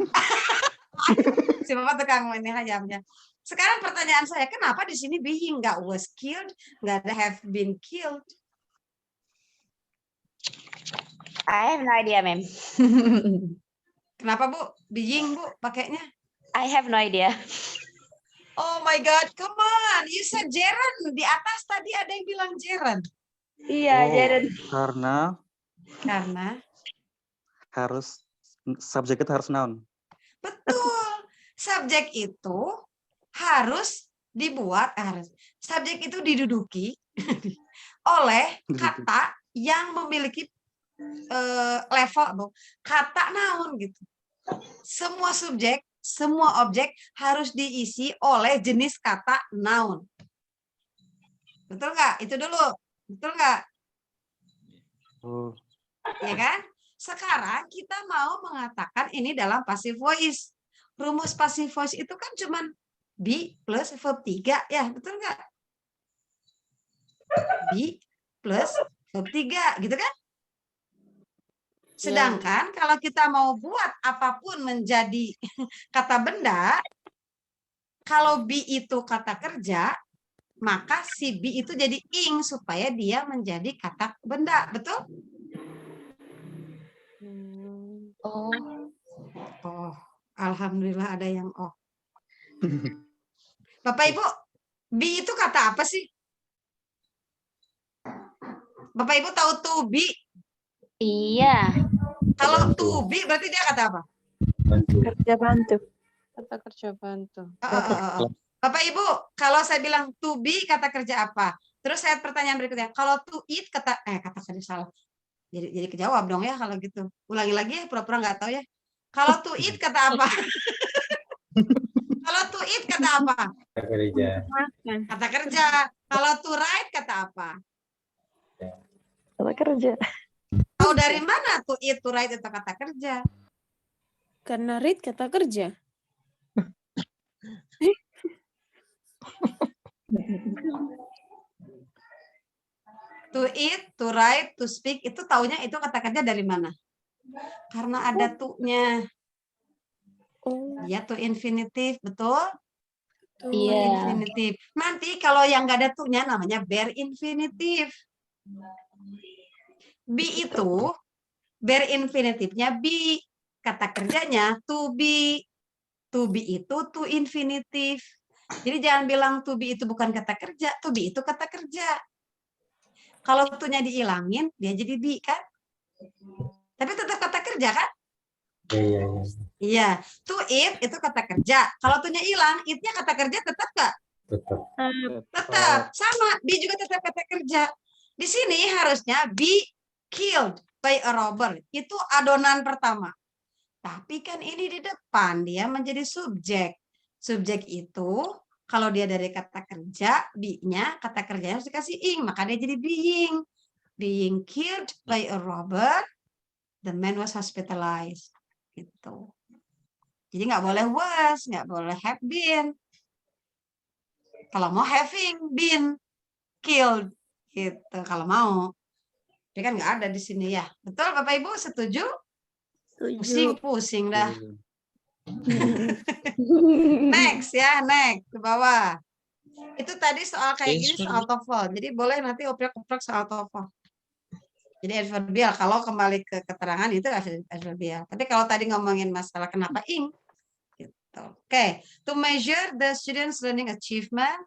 Si Bapak tukang ini ayamnya. Sekarang pertanyaan saya, kenapa di sini being nggak was killed, nggak ada have been killed? I have no idea, ma'am. Kenapa Bu? Being Bu pakainya? I have no idea. Oh my God, come on. You said Jeren. Di atas tadi ada yang bilang Jeren. Iya, Jeren. Karena harus subjek itu harus noun. Betul. Subjek itu harus dibuat, subjek itu diduduki oleh kata yang memiliki level kata noun gitu. Semua subjek, semua objek harus diisi oleh jenis kata noun. Betul nggak? Itu dulu. Betul nggak? Ya kan? Sekarang kita mau mengatakan ini dalam passive voice. Rumus passive voice itu kan cuman be plus verb 3 ya, betul nggak? Be plus verb 3 gitu kan? Sedangkan kalau kita mau buat apapun menjadi kata benda, kalau be itu kata kerja, maka si be itu jadi ing supaya dia menjadi kata benda, betul? Oh, alhamdulillah ada yang oh. Bapak Ibu, be itu kata apa sih? Bapak Ibu tahu to be? Iya. Kalau to be berarti dia kata apa? Kerja bantu. Kata kerja bantu. Bapak Ibu, kalau saya bilang to be kata kerja apa? Terus saya pertanyaan berikutnya, kalau to eat kata kerja salah. Jadi kejawab dong ya kalau gitu. Ulangi lagi ya, pura-pura nggak tahu ya. Kalau to eat kata apa? Kalau to eat kata apa? Kata kerja. Kalau to write kata apa? Kata kerja. Tahu dari mana to eat, to write itu kata kerja? Karena read kata kerja. To eat, to write, to speak itu taunya itu kata kerja dari mana? Karena ada to-nya. Dia to infinitive, betul? Iya. Infinitive. Nanti kalau yang nggak ada to-nya namanya bare infinitive. Be itu bare infinitive-nya be. Kata kerjanya to be. To be itu to infinitive. Jadi jangan bilang to be itu bukan kata kerja, to be itu kata kerja. Kalau to-nya dihilangin, dia jadi be kan? Tapi tetap kata kerja kan? Iya. To eat itu kata kerja. Kalau to-nya hilang, eat-nya kata kerja tetap nggak? Tetap. Sama, be juga tetap kata kerja. Di sini harusnya be killed by a robber. Itu adonan pertama. Tapi kan ini di depan, dia menjadi subjek. Subjek itu, kalau dia dari kata kerja, be-nya, kata kerjanya harus dikasih ing, maka dia jadi being. Being killed by a robber, the man was hospitalized. Gitu. Jadi nggak boleh was, nggak boleh have been. Kalau mau having been killed. Gitu, kalau mau. Tapi kan nggak ada di sini ya. Betul Bapak Ibu, setuju? Pusing-pusing dah. Next ya, next ke bawah. Itu tadi soal kayak gini soal TOEFL. Jadi boleh nanti oprek-oprek soal TOEFL. Jadi adverbial kalau kembali ke keterangan itu adverbial. Tapi kalau tadi ngomongin masalah kenapa ing gitu. Oke, to measure the students' learning achievement,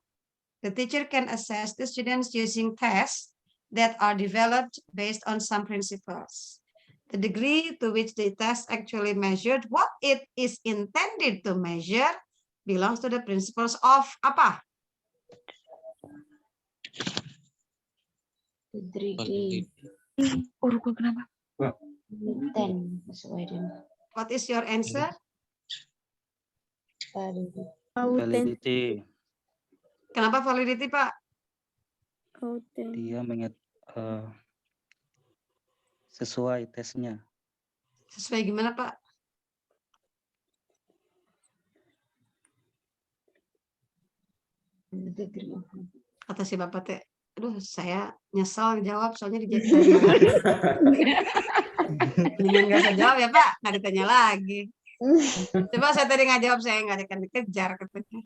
the teacher can assess the students using tests that are developed based on some principles. The degree to which the test actually measured what it is intended to measure belongs to the principles of apa? Degree. Kenapa? What is your answer? Validity. Kenapa validity, Pak? Dia sesuai tesnya. Sesuai gimana, Pak? Kata si Bapak teh, aduh saya nyesel jawab soalnya dijawab. Mendingan nggak usah jawab ya Pak, nggak ditanya lagi. Coba saya tadi nggak jawab, saya nggak akan dikejar katanya.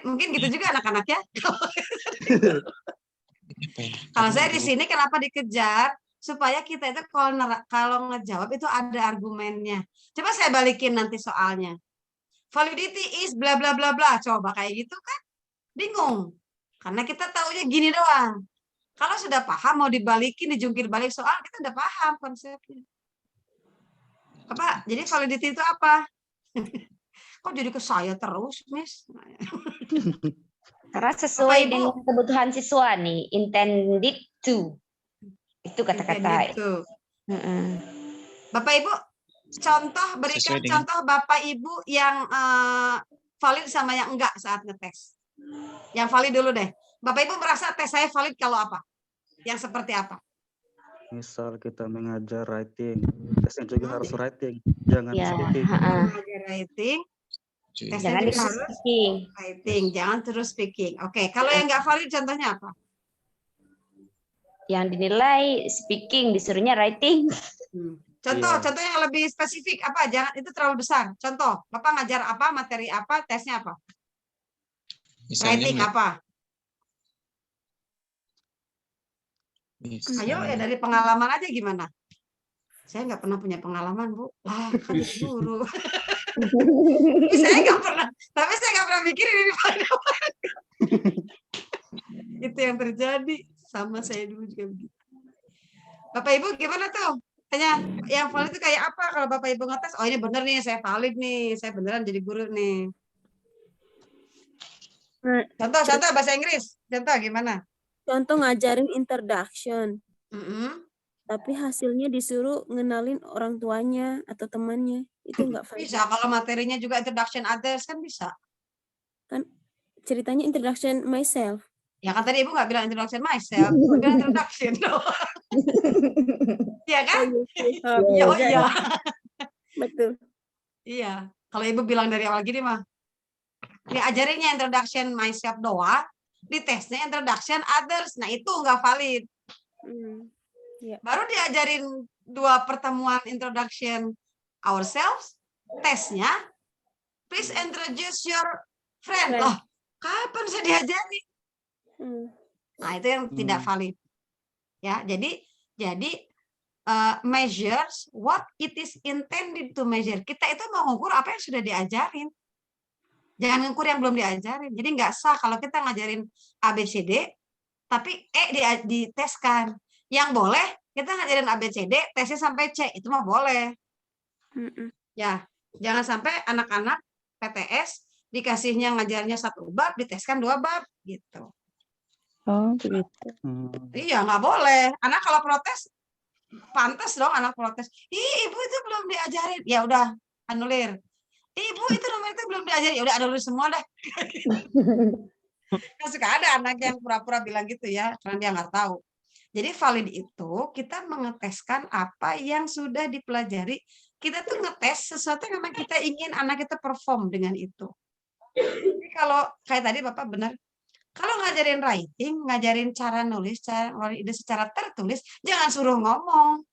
Mungkin gitu juga anak-anak ya. Kalau saya di sini kenapa dikejar? Supaya kita itu kalau ngejawab itu ada argumennya. Coba saya balikin nanti soalnya. Validity is bla bla bla bla. Coba kayak gitu kan bingung. Karena kita taunya gini doang. Kalau sudah paham mau dibalikin, dijungkir balik soal, kita udah paham konsepnya. Apa? Jadi validity itu apa? Kok jadi ke saya terus, Miss? Karena sesuai dengan kebutuhan siswa nih, intended to. Itu kata-kata. Bapak Ibu, berikan contoh Bapak Ibu yang valid sama yang enggak saat ngetes. Yang valid dulu deh. Bapak Ibu merasa tes saya valid kalau apa? Yang seperti apa? Misal kita mengajar writing, tesnya juga harus writing, jangan speaking. Mengajar writing, Tesnya Jangan juga di harus speaking. writing, jangan terus speaking. Oke, kalau yang nggak valid contohnya apa? Yang dinilai speaking, disuruhnya writing. Contoh yang lebih spesifik apa? Jangan itu terlalu besar. Contoh, Bapak ngajar apa, materi apa, tesnya apa? Misalnya, Writing apa? Ayo ya misalnya dari pengalaman aja gimana? Saya nggak pernah punya pengalaman, Bu. Lah, kan jadi guru. Tapi saya nggak pernah mikirin ini valid apa. Itu yang terjadi sama saya dulu juga begitu. Bapak Ibu gimana tuh? Tanya yang valid itu kayak apa kalau Bapak Ibu ngetes? Oh ini bener nih, saya valid nih, saya beneran jadi guru nih. Contoh bahasa Inggris. Contoh gimana? Contoh ngajarin introduction. Tapi Tapi hasilnya disuruh ngenalin orang tuanya atau temannya. Itu nggak valid. bisa kalau materinya juga introduction others kan bisa. Kan ceritanya introduction myself. Ya kan tadi Ibu nggak bilang introduction myself, Ibu bilang introduction. Iya kan? Iya. Betul. Iya. Kalau Ibu bilang dari awal gini mah, diajarinnya introduction myself doang, di tesnya introduction others. Nah itu nggak valid. Baru diajarin 2 pertemuan introduction ourselves, tesnya please introduce your friend. Loh, kapan saya diajari? Nah, itu yang tidak valid. Ya, jadi measures what it is intended to measure. Kita itu mau ngukur apa yang sudah diajarin. Jangan ngukur yang belum diajarin. Jadi nggak sah kalau kita ngajarin ABCD, tapi diteskan. Yang boleh kita ngajarin ABCD, tesnya sampai C, itu mah boleh. Ya, jangan sampai anak-anak PTS dikasihnya ngajarnya 1 bab, diteskan 2 bab, gitu. Oh, begitu. Iya, nggak boleh. Anak kalau protes, pantas dong anak protes. Ih, Ibu itu belum diajarin. Ya udah, anulir. Ibu itu nomor itu belum diajarin. Ya udah, anulir semua deh. Kan suka ada anak yang pura-pura bilang gitu ya, karena dia nggak tahu. Jadi valid itu kita mengeteskan apa yang sudah dipelajari. Kita tuh ngetes sesuatu yang memang kita ingin anak kita perform dengan itu. Jadi kalau kayak tadi Bapak benar, kalau ngajarin writing, ngajarin cara nulis, cara ngeluarin ide secara tertulis, jangan suruh ngomong.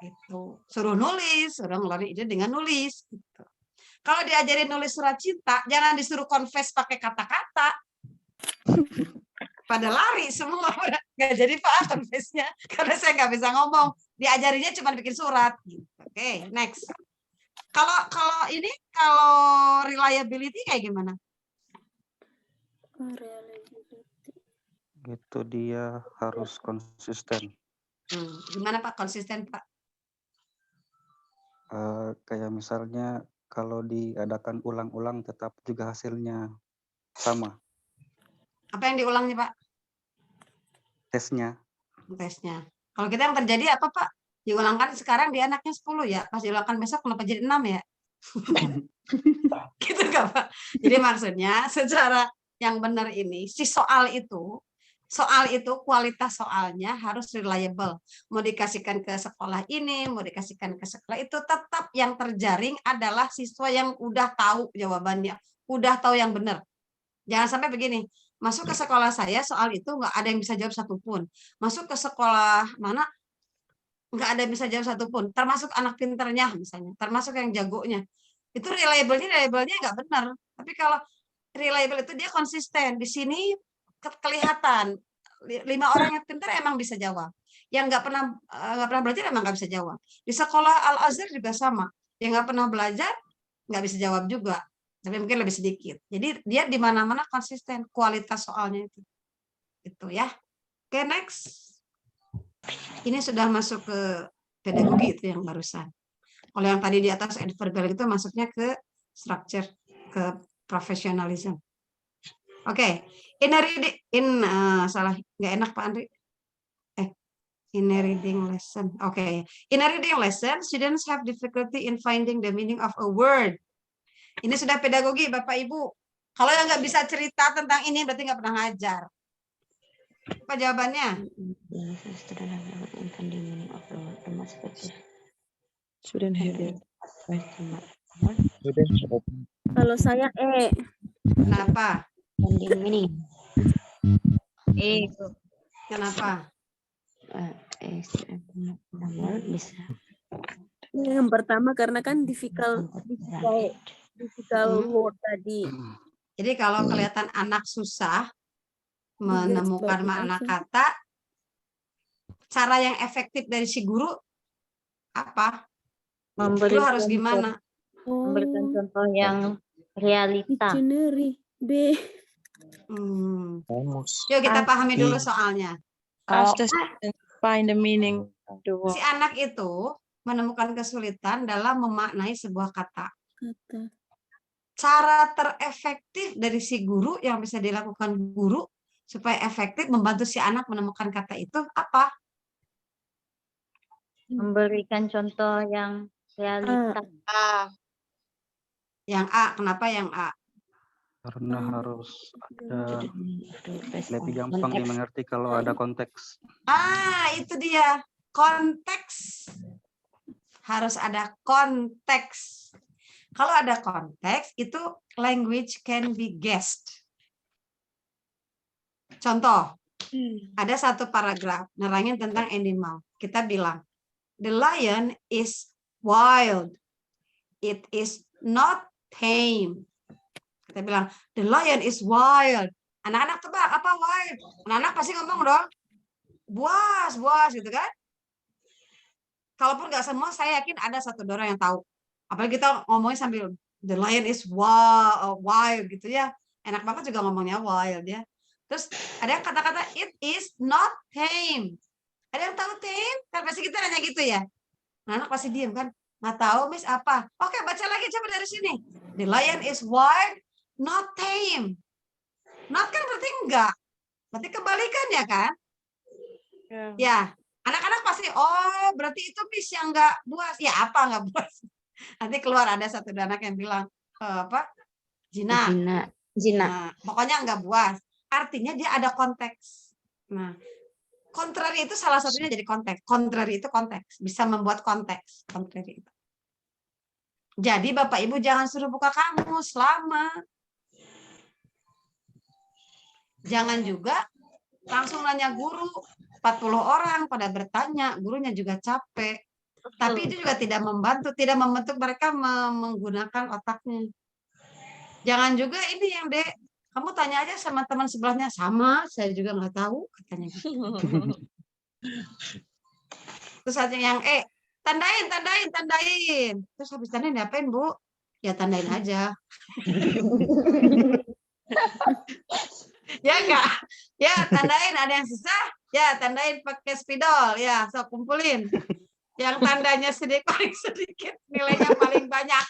Gitu. Suruh nulis, suruh ngeluarin ide dengan nulis. Gitu. Kalau diajarin nulis surat cinta, jangan disuruh confess pakai kata-kata. Pada lari semua, nggak jadi paham confess-nya, karena saya nggak bisa ngomong. Diajarinya cuma bikin surat. Gitu. Oke, next. Kalau reliability kayak gimana? Itu dia harus konsisten. Gimana Pak konsisten Pak? Kayak misalnya kalau diadakan ulang-ulang tetap juga hasilnya sama. Apa yang diulangnya Pak? Tesnya. Kalau kita yang terjadi apa Pak? Diulangkan sekarang di anaknya 10 ya. Pas diulangkan besok kenapa jadi 6 ya? Gitu nggak Pak? Jadi maksudnya secara yang benar ini, si soal itu kualitas soalnya harus reliable. Mau dikasihkan ke sekolah ini, mau dikasihkan ke sekolah itu, tetap yang terjaring adalah siswa yang udah tahu jawabannya, udah tahu yang benar. Jangan sampai begini, masuk ke sekolah saya soal itu nggak ada yang bisa jawab satupun. Masuk ke sekolah mana nggak ada yang bisa jawab satupun, termasuk anak pinternya misalnya, termasuk yang jagonya. Itu reliable-nya nggak benar. Tapi kalau reliable itu dia konsisten. Di sini kelihatan 5 orang yang pintar emang bisa jawab. Yang nggak pernah belajar emang nggak bisa jawab. Di sekolah Al-Azhar juga sama. Yang nggak pernah belajar nggak bisa jawab juga. Tapi mungkin lebih sedikit. Jadi dia di mana-mana konsisten kualitas soalnya itu. Itu ya. Oke, next. Ini sudah masuk ke pedagogi itu yang barusan. Kalau yang tadi di atas adverbial itu masuknya ke structure, ke professionalism. Oke, in nggak enak Pak Andri. In a reading lesson. Oke, in a reading lesson, students have difficulty in finding the meaning of a word. Ini sudah pedagogi Bapak Ibu. Kalau yang nggak bisa cerita tentang ini berarti nggak pernah ngajar. Apa jawabannya? Shouldn't have it. Kalau saya Kenapa? Ini. Kenapa? Bisa. Yang pertama karena kan difficult word tadi. Jadi kalau kelihatan anak susah menemukan makna kata, cara yang efektif dari si guru apa? Lu harus gimana? Memberikan contoh yang realita. Dictionary B. Yuk kita pahami dulu soalnya. Ask the student find the meaning of the word. Si anak itu menemukan kesulitan dalam memaknai sebuah kata. Cara terefektif dari si guru yang bisa dilakukan guru supaya efektif membantu si anak menemukan kata itu apa? Memberikan contoh yang realita. Yang A, kenapa yang A? Karena harus ada lebih gampang dimengerti kalau ada konteks. Itu dia. Konteks. Harus ada konteks. Kalau ada konteks, itu language can be guessed. Contoh, ada satu paragraf nerangin tentang animal. Kita bilang, the lion is wild. It is not tame. Kita bilang, the lion is wild. Anak-anak tebak, apa wild? Anak-anak pasti ngomong dong, buas, gitu kan? Kalaupun nggak semua, saya yakin ada satu orang yang tahu. Apalagi kita ngomongnya sambil, the lion is wild gitu ya. Enak banget juga ngomongnya wild ya. Terus ada yang kata-kata, it is not tame. Ada yang tahu tame? Kan pasti kita nanya gitu ya. Anak pasti diem kan? Nggak tahu, Miss, apa? Oke, baca lagi coba dari sini. The lion is wild, not tame. Not kan berarti enggak. Berarti kebalikannya kan? Ya, anak-anak pasti, oh berarti itu Miss yang enggak buas. Ya apa enggak buas? Nanti keluar ada satu anak yang bilang, apa? Jina. Nah, pokoknya enggak buas. Artinya dia ada konteks. Nah, contrary itu salah satunya jadi konteks. Contrary itu konteks. Bisa membuat konteks. Contrary itu. Jadi Bapak Ibu jangan suruh buka kamus lama. Jangan juga langsung nanya guru. 40 orang pada bertanya. Gurunya juga capek. Tapi itu juga tidak membantu. Tidak membentuk mereka menggunakan otaknya. Jangan juga ini yang Dek. Kamu tanya aja sama teman sebelahnya. Sama, saya juga nggak tahu. Katanya gitu. Terus ada yang tandain. Terus habis tandain diapain, Bu? Ya tandain aja. Ya enggak? Ya tandain, ada yang susah? Ya tandain pakai spidol. Ya, so kumpulin. Yang tandanya paling sedikit, nilainya paling banyak.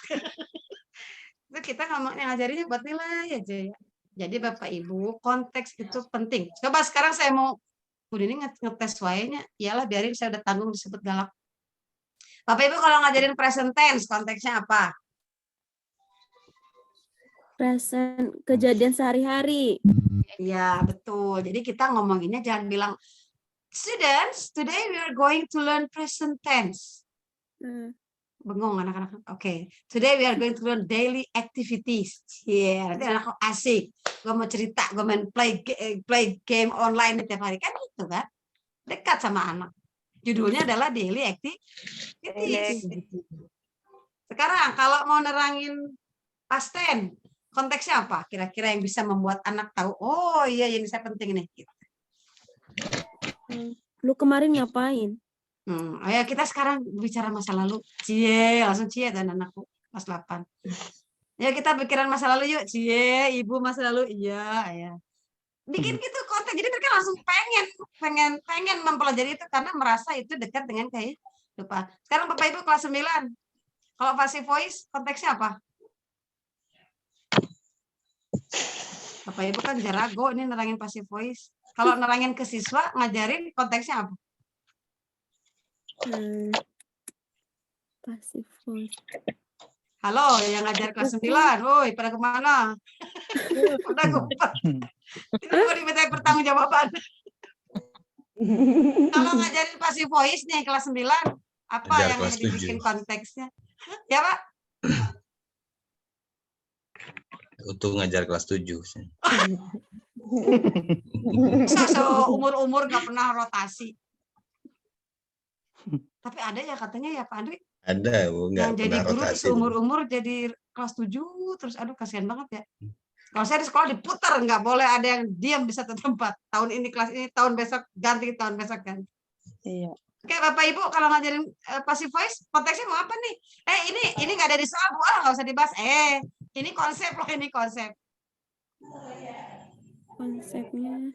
Itu kita ngajarinnya buat nilai aja ya. Jadi Bapak Ibu, konteks itu penting. Coba sekarang saya mau udah ini ngetes wayanya, iyalah biarin saya udah tanggung disebut galak. Bapak Ibu kalau ngajarin present tense, konteksnya apa? Present, kejadian sehari-hari. Iya, betul. Jadi kita ngomonginnya jangan bilang, students, today we are going to learn present tense. Bengong anak-anak. Oke. Today we are going to learn daily activities. Nanti anak asik. Gue mau cerita, gue main play game online tiap hari. Kan itu kan. Dekat sama anak. Judulnya adalah daily activities. Sekarang kalau mau nerangin past tense, konteksnya apa? Kira-kira yang bisa membuat anak tahu, oh iya ini saya penting nih. Lu kemarin ngapain? Ayo kita sekarang bicara masa lalu. Langsung dan anakku kelas 8. Ya kita pikiran masa lalu yuk. Ibu masa lalu. Iya. Bikin gitu konteks. Jadi mereka langsung pengen mempelajari itu karena merasa itu dekat dengan kehidupan. Sekarang Bapak Ibu kelas 9. Kalau passive voice konteksnya apa? Bapak Ibu kan jarago ini nerangin passive voice. Kalau nerangin ke siswa ngajarin konteksnya apa? Passive voice. Halo, yang ngajar kelas 9. Woi, pada kemana? Pada ngumpet. Itu gue diminta pertanggungjawaban. Kalau ngajarin passive voice nih kelas 9, apa yang dibikin konteksnya? Ya, Pak? Untuk ngajar kelas 7. Bisa seumur-umur nggak pernah rotasi. Tapi ada ya katanya ya Pak Andri. Ada, Bu, nggak Yang jadi pernah guru rotasi. seumur-umur jadi kelas 7 terus, aduh kasihan banget ya. Kalau saya di sekolah diputar, nggak boleh ada yang diam di satu tempat. Tahun ini kelas ini, tahun besok ganti, tahun besok ganti. Iya. Oke Bapak Ibu, kalau ngajarin passive voice, konteksnya mau apa nih? Ini nggak ada di soal, Bu, nggak usah dibahas. Ini konsep loh, ini konsep. Konsepnya.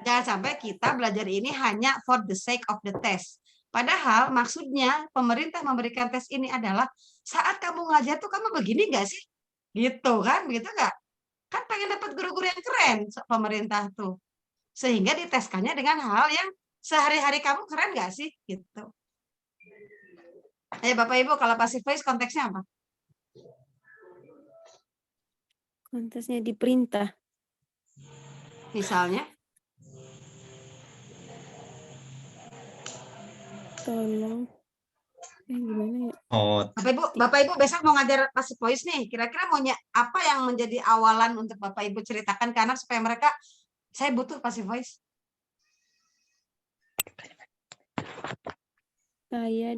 Jangan sampai kita belajar ini hanya for the sake of the test. Padahal maksudnya pemerintah memberikan tes ini adalah saat kamu ngajar tuh kamu begini nggak sih? Gitu kan? Begitu nggak? Kan pengen dapat guru-guru yang keren pemerintah tuh. Sehingga diteskannya dengan hal yang sehari-hari kamu keren nggak sih? Gitu. Bapak Ibu, kalau passive voice konteksnya apa? Konteksnya diperintah. Misalnya? Tolong. Gimana ya? Bapak Ibu besok mau ngajar passive voice nih. Kira-kira maunya apa yang menjadi awalan untuk Bapak Ibu ceritakan ke anak supaya mereka, saya butuh passive voice. Saya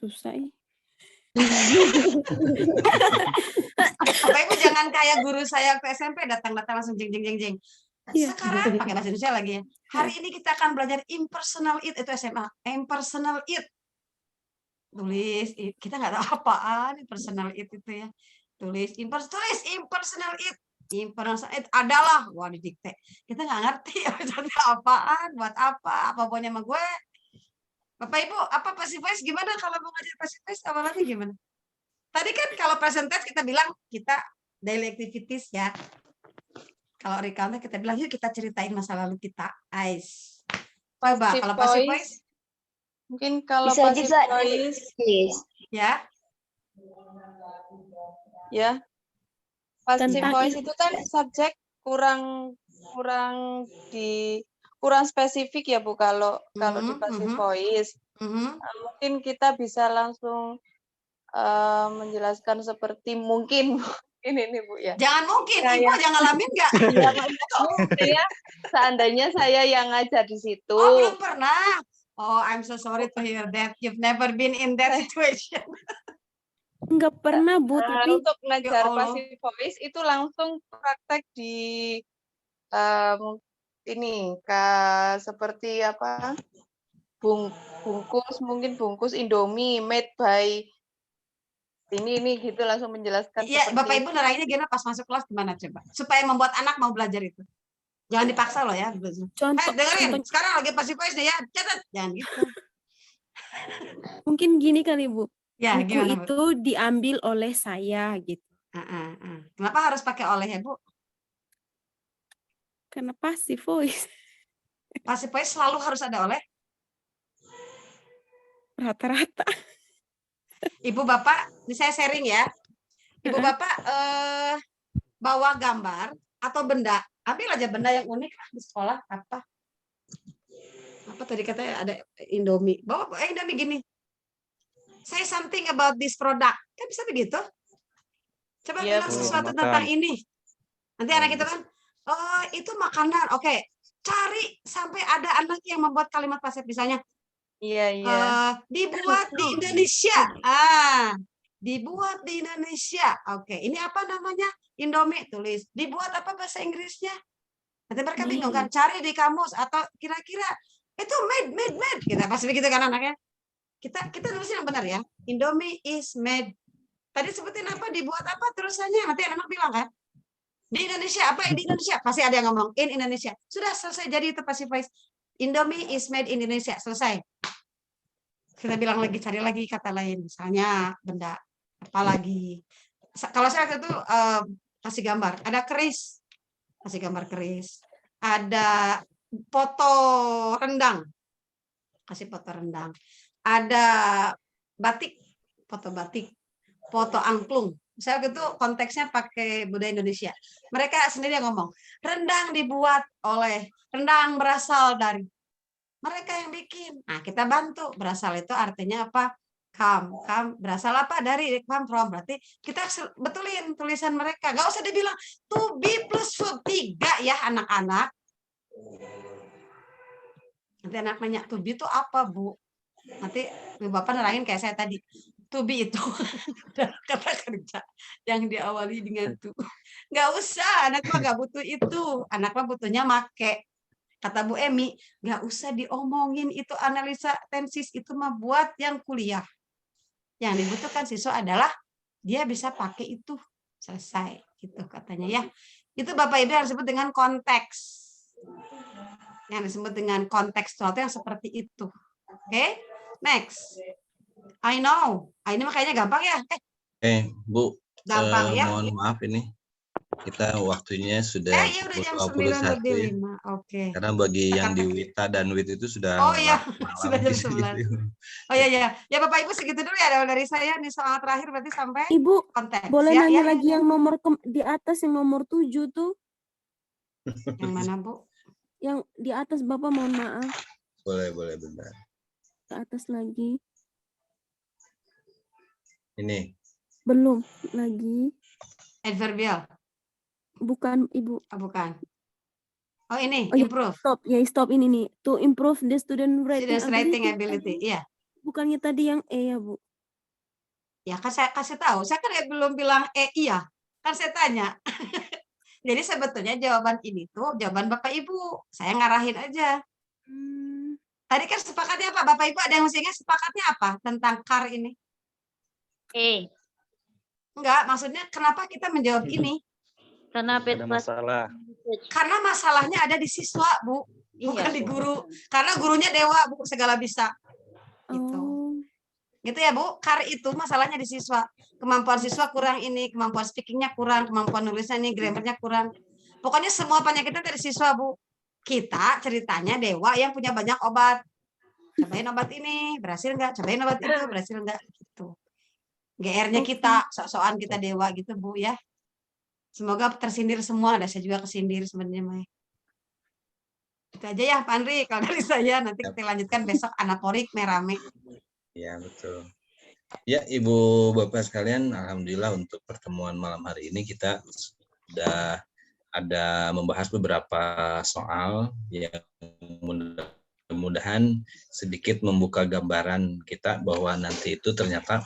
susah ya. Bapak Ibu jangan kayak guru saya ke SMP datang-datang langsung jeng jeng jeng jeng. Sekarang pakai bahasa Indonesia lagi ya. Hari ini kita akan belajar impersonal it, itu SMA. Impersonal it. Tulis, kita nggak tahu apaan impersonal it itu ya. Tulis impersonal it. Impersonal it adalah, wah didikte. Kita nggak ngerti apaan, buat apa pokoknya sama gue. Bapak Ibu, apa passive voice gimana kalau mau ngajar passive voice awalnya gimana? Tadi kan kalau present test kita bilang kita daily activities ya. Kalau recount kita bilang yuk kita ceritain masa lalu kita. Coba kalau passive voice mungkin kalau bisa passive juga voice ya. Ya. Passive voice itu kan subjek kurang spesifik ya Bu kalau di passive voice. Mungkin kita bisa langsung menjelaskan seperti mungkin ini Bu ya. Jangan mungkin, Ibu yang ngalamin nggak? Ya, seandainya saya yang ngajar di situ. Oh, belum pernah. Oh, I'm so sorry to hear that. You've never been in that situation. Enggak pernah, Bu, tapi untuk ngajar passive voice itu langsung praktek di ini seperti apa? Bungkus Indomie made by ini gitu langsung menjelaskan. Iya, Bapak Ibu nerainnya gimana pas masuk kelas gimana coba? Supaya membuat anak mau belajar itu. Jangan dipaksa loh ya. Dengerin, sekarang lagi passive voice nih ya. Catat, jangan gitu. Mungkin gini kali Bu. Ya, buku gimana, itu diambil oleh saya gitu. Kenapa harus pakai oleh ya Bu? Karena passive voice. Passive voice selalu harus ada oleh? Rata-rata. Ibu Bapak, ini saya sharing ya. Ibu Bapak bawa gambar atau benda, ambil aja benda yang unik di sekolah apa? Apa tadi katanya ada Indomie. Bawa Indomie gini. Say something about this product. Kan bisa begitu? Coba bilang sesuatu tentang ini. Nanti anak itu kan, oh itu makanan. Oke, cari sampai ada anak yang membuat kalimat passive misalnya. Iya. Dibuat di Indonesia. Dibuat di Indonesia. Oke, ini apa namanya? Indomie, tulis. Dibuat apa bahasa Inggrisnya? Nanti mereka bingung kan, cari di kamus atau kira-kira itu made. Kita pasti begitu kan anaknya. Kita tulisin yang benar ya. Indomie is made. Tadi sebutin apa? Dibuat apa terusannya? Nanti anak bilang kan. Di Indonesia apa? Di Indonesia. Pasti ada yang ngomong in Indonesia. Sudah selesai jadi itu passive voice. Indomie is made in Indonesia. Selesai. Kita bilang lagi, cari lagi kata lain. Misalnya benda. Apa lagi? Kalau saya waktu itu kasih gambar. Ada keris. Kasih gambar keris. Ada foto rendang. Kasih foto rendang. Ada batik. Foto batik. Foto angklung. Saya waktu itu konteksnya pakai budaya Indonesia. Mereka sendiri yang ngomong. Rendang dibuat oleh, rendang berasal dari. Mereka yang bikin. Nah, kita bantu. Berasal itu artinya apa? Come berasal apa? Dari come from. Berarti kita betulin tulisan mereka. Gak usah dibilang to be plus verb 3 ya anak-anak. Nanti anak nanya to be itu apa, Bu? Nanti Bapak nerangin kayak saya tadi. To be itu kata kerja yang diawali dengan to. Gak usah, anak mah gak butuh itu. Anak mah butuhnya make. Kata Bu Emi, gak usah diomongin itu analisa tensis, itu mah buat yang kuliah. Yang dibutuhkan siswa adalah dia bisa pakai itu, selesai gitu katanya ya. Itu Bapak Ibu yang disebut dengan konteks. Yang disebut dengan kontekstual yang seperti itu. Oke, next. I know. Ini makanya gampang ya. Bu, gampang ya. mohon maaf ini kita waktunya sudah Ya udah jam 9:05. ya. Oke. Karena bagi yang di Wita dan Wit itu sudah sudah jam 11. Oh ya. Ya Bapak Ibu segitu dulu ya dari saya nih soal terakhir berarti sampai Ibu konteks. boleh ya, nanya lagi yang nomor di atas yang nomor 7 tuh. Yang mana, Bu? Yang di atas Bapak, mohon maaf. Boleh bentar. Ke atas lagi. Ini. Belum lagi. Adverbial. Bukan, Ibu. Bukan. Oh, ini improve. Stop ini nih. To improve the student writing ability. Iya. Bukannya tadi yang ya, Bu? Ya, kan saya kasih tahu. Saya kan belum bilang iya. Kan saya tanya. Jadi sebetulnya jawaban ini tuh jawaban Bapak Ibu. Saya ngarahin aja. Tadi kan sepakatnya apa? Bapak Ibu ada yang mesti ingat sepakatnya apa tentang car ini? Enggak, maksudnya kenapa kita menjawab ini? Karena ada masalah. Karena masalahnya ada di siswa, Bu, bukan di guru. Karena gurunya dewa, Bu, segala bisa. Gitu. Gitu ya, Bu. Car itu masalahnya di siswa. Kemampuan siswa kurang ini, kemampuan speakingnya kurang, kemampuan nulisnya ini, grammarnya kurang. Pokoknya semua penyakitnya dari siswa, Bu. Kita ceritanya dewa yang punya banyak obat. Cobain obat ini, berhasil nggak? Cobain obat itu, berhasil nggak? Gitu. GR-nya kita, sok-sokan kita dewa gitu, Bu, ya. Semoga tersindir semua, ada saya juga kesindir sebenarnya, Mai. Itu aja ya, Pak Andri. Kalau dari saya, nanti kita lanjutkan besok anaporik merame. Ya, betul. Ya, Ibu Bapak sekalian, alhamdulillah untuk pertemuan malam hari ini kita sudah ada membahas beberapa soal yang mudah-mudahan sedikit membuka gambaran kita bahwa nanti itu ternyata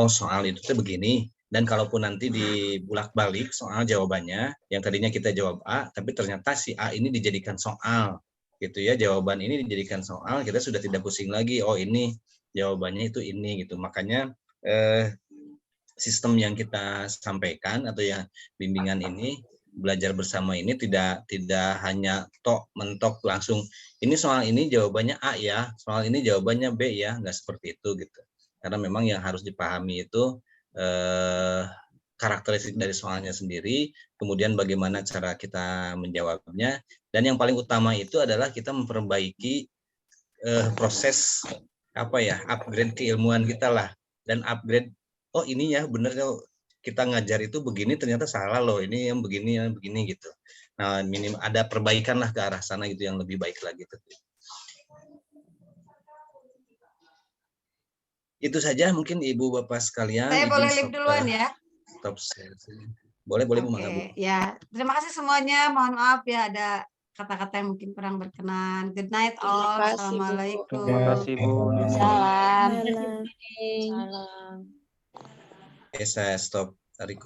soal itu tuh begini. Dan kalaupun nanti dibulak-balik soal jawabannya, yang tadinya kita jawab A, tapi ternyata si A ini dijadikan soal, gitu ya. Jawaban ini dijadikan soal, kita sudah tidak pusing lagi. Oh ini jawabannya itu ini, gitu. Makanya sistem yang kita sampaikan atau yang bimbingan ini, belajar bersama ini tidak hanya mentok langsung. Ini soal ini jawabannya A ya, soal ini jawabannya B ya, nggak seperti itu gitu. Karena memang yang harus dipahami itu karakteristik dari soalnya sendiri, kemudian bagaimana cara kita menjawabnya, dan yang paling utama itu adalah kita memperbaiki proses upgrade keilmuan kita lah, dan upgrade ini ya bener kita ngajar itu begini ternyata salah loh, ini yang begini gitu. Nah minim ada perbaikan lah ke arah sana gitu yang lebih baik lagi. Itu saja mungkin Ibu Bapak sekalian. Saya boleh live duluan ya? Boleh Bu. Ya, terima kasih semuanya. Mohon maaf ya ada kata-kata yang mungkin kurang berkenan. Good night all. Assalamualaikum. Terima kasih Bu. Salam. Salam. Saya stop.